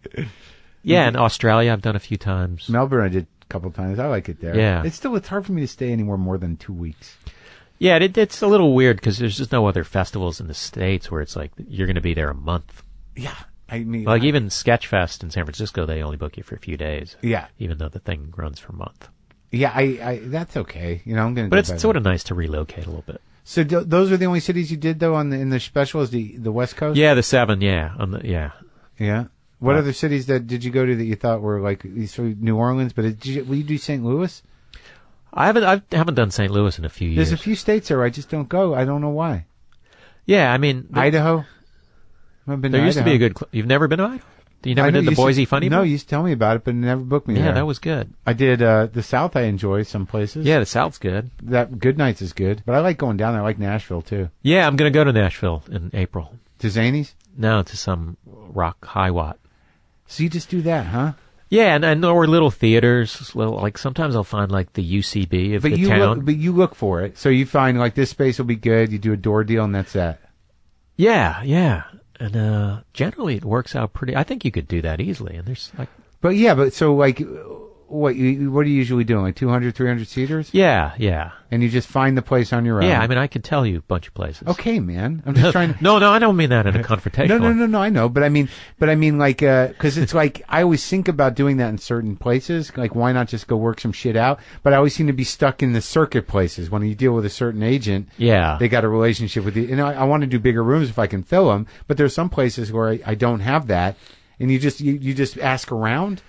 Yeah, in Australia I've done a few times. Melbourne I did a couple of times. I like it there. Yeah. It's hard for me to stay anywhere more than 2 weeks. Yeah, it's a little weird because there's just no other festivals in the States where it's like you're going to be there a month. Yeah. I mean, even Sketchfest in San Francisco, they only book you for a few days. Yeah. Even though the thing runs for a month. Yeah, I that's okay. I'm going to. But it's sort of nice to relocate a little bit. So those are the only cities you did though in the special is the West Coast? Yeah, the 7. Yeah, Yeah. What other cities did you go to that you thought were like New Orleans? But will you do St. Louis? I haven't done St. Louis in a few years. There's a few states there I just don't go. I don't know why. Yeah, I mean Idaho. I've been. There used to be a good. You've never been to Idaho? You never did the Boise Funny Book? No, you used to tell me about it, but never booked me there. Yeah, that was good. I did the South. I enjoy some places. Yeah, the South's good. That Good Nights is good, but I like going down there. I like Nashville too. Yeah, I'm going to go to Nashville in April. To Zanies? No, to some rock high watt. So you just do that, huh? Yeah, and or little theaters. Like sometimes I'll find like the UCB of the town. But you look for it. So you find like this space will be good. You do a door deal, and that's that. Yeah. And generally it works out pretty. I think you could do that easily. And there's like. But so like, what are you usually doing? Like 200, 300 seaters? Yeah. And you just find the place on your own. Yeah, I mean I could tell you a bunch of places. Okay, man. I'm just trying to. No, I don't mean that in a confrontational. No. I know, but I mean like, because it's like I always think about doing that in certain places. Like, why not just go work some shit out? But I always seem to be stuck in the circuit places when you deal with a certain agent. Yeah, they got a relationship with you. I want to do bigger rooms if I can fill them. But there's some places where I don't have that, and you just ask around.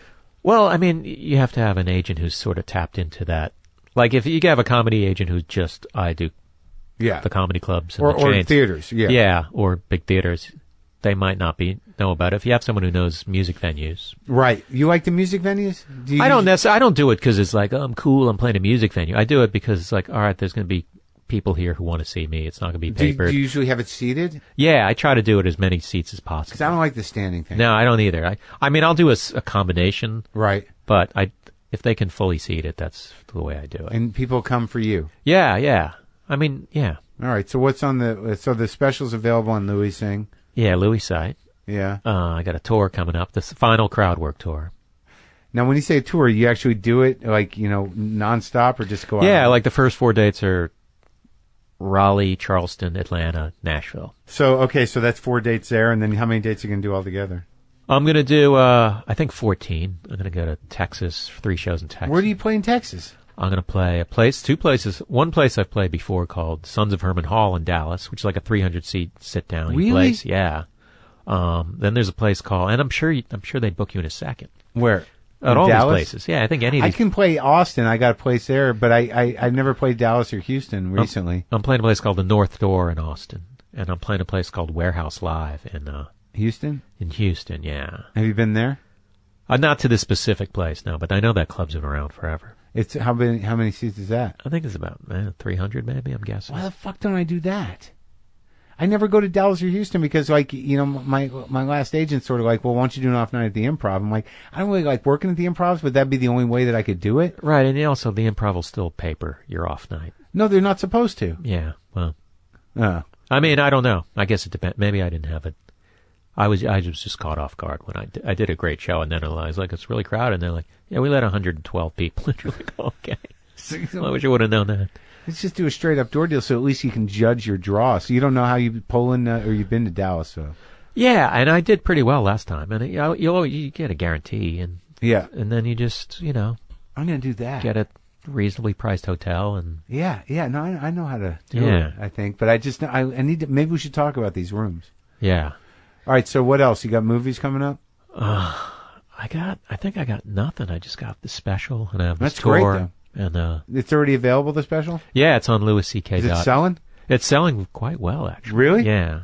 Well, I mean, you have to have an agent who's sort of tapped into that. Like, if you have a comedy agent who's just, I do the comedy clubs and the chains. Or theaters, yeah. Yeah, or big theaters. They might not know about it. If you have someone who knows music venues. Right. You like the music venues? I don't do it because it's like, oh, I'm cool, I'm playing a music venue. I do it because it's like, all right, there's going to be people here who want to see me. It's not going to be papered. Do you usually have it seated? Yeah, I try to do it as many seats as possible. Because I don't like the standing thing. No, I don't either. I mean, I'll do a combination. Right. But if they can fully seat it, that's the way I do it. And people come for you? Yeah. I mean, yeah. All right, so what's on the special's available on Louis' thing? Yeah, Louis' site. Yeah. I got a tour coming up, the final crowd work tour. Now, when you say a tour, you actually do it like, nonstop or just go out? Yeah, like the first 4 dates are Raleigh, Charleston, Atlanta, Nashville. So that's 4 dates there, and then how many dates are you going to do altogether? I'm going to do, I think 14. I'm going to go to Texas, 3 shows in Texas. Where do you play in Texas? I'm going to play two places. One place I've played before called Sons of Herman Hall in Dallas, which is like a 300-seat sit-down really? place. Yeah. Then there's a place called, and I'm sure they'd book you in a second. Where? At all Dallas? these places. Yeah, I think any of these. I can play Austin. I got a place there, but I've never played Dallas or Houston recently. I'm playing a place called the North Door in Austin. and I'm playing a place called Warehouse Live in Houston? In Houston, yeah. Have you been there? Not to this specific place, no, but I know that club's been around forever. It's how many seats is that? I think it's about 300, maybe. I'm guessing. Why the fuck don't I do that? I never go to Dallas or Houston because, like, you know, my last agent's sort of like, well, why don't you do an off night at the Improv? I'm like, I don't really like working at the Improvs, but that'd be the only way that I could do it. Right, and also the Improv will still paper your off night. No, they're not supposed to. Yeah, well, I mean, I don't know. I guess it depends. Maybe I didn't have it. I was just caught off guard when I did a great show, and then I was like, it's really crowded, and they're like, yeah, we let 112 people. And you're like, okay. Well, I wish I would have known that. Let's just do a straight up door deal, so at least you can judge your draw. So you don't know how you pull in, or you've been to Dallas, so. Yeah, and I did pretty well last time, and you get a guarantee, and then you just I'm gonna do that. Get a reasonably priced hotel, and no, I know how to do it. I think, but I need to. Maybe we should talk about these rooms. Yeah. All right. So what else? You got movies coming up? I think I got nothing. I just got the special, and I have the That's tour. Great, though. And it's already available, the special? Yeah, it's on LouisCK. Is it selling? It's selling quite well, actually. Really? Yeah.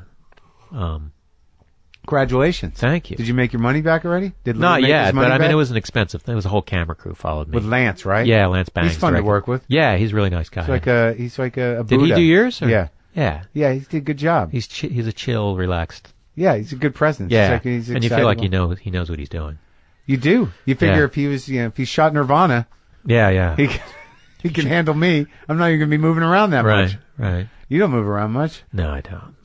Congratulations. Thank you. Did you make your money back already? Not yet, but I mean, it was an expensive thing. It was a whole camera crew followed me. With Lance, right? Yeah, Lance Bangs. He's fun to work with. Yeah, he's a really nice guy. He's like a Did Buddha. he do yours? Or? Yeah. Yeah. Yeah, he did a good job. He's a chill, relaxed. Yeah, he's a good presence. Yeah. He's and you feel like he knows what he's doing. You do. You figure if he was, if he shot Nirvana. Yeah. He can handle me. I'm not even going to be moving around that much. Right. You don't move around much. No, I don't.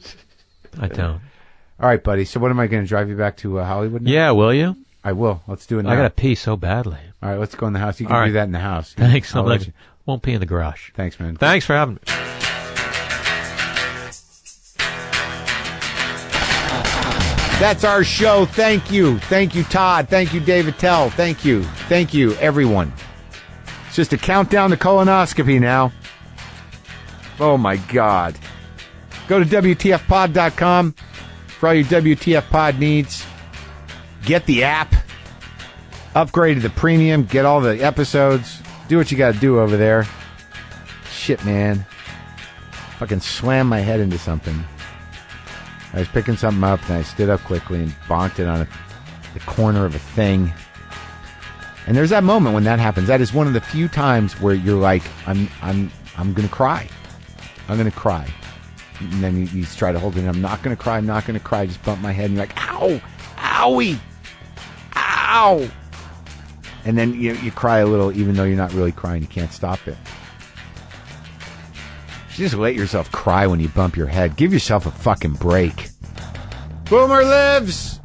All right, buddy. So what am I going to drive you back to Hollywood now? Yeah, will you? I will. Let's do it now. I got to pee so badly. All right, let's go in the house. You can do that in the house. Thanks. Won't pee in the garage. Thanks, man. Thanks for having me. That's our show. Thank you. Thank you, Todd. Thank you, David Tell. Thank you. Thank you, everyone. It's just a countdown to colonoscopy now. Oh, my God. Go to WTFpod.com for all your WTF pod needs. Get the app. Upgrade to the premium. Get all the episodes. Do what you got to do over there. Shit, man. Fucking slam my head into something. I was picking something up, and I stood up quickly and bonked it on the corner of a thing. And there's that moment when that happens. That is one of the few times where you're like, I'm gonna cry. I'm gonna cry. And then you try to hold it in. I'm not gonna cry. I'm not gonna cry. Just bump my head, and you're like, ow, owie, ow. And then you cry a little, even though you're not really crying. You can't stop it. You just let yourself cry when you bump your head. Give yourself a fucking break. Boomer lives!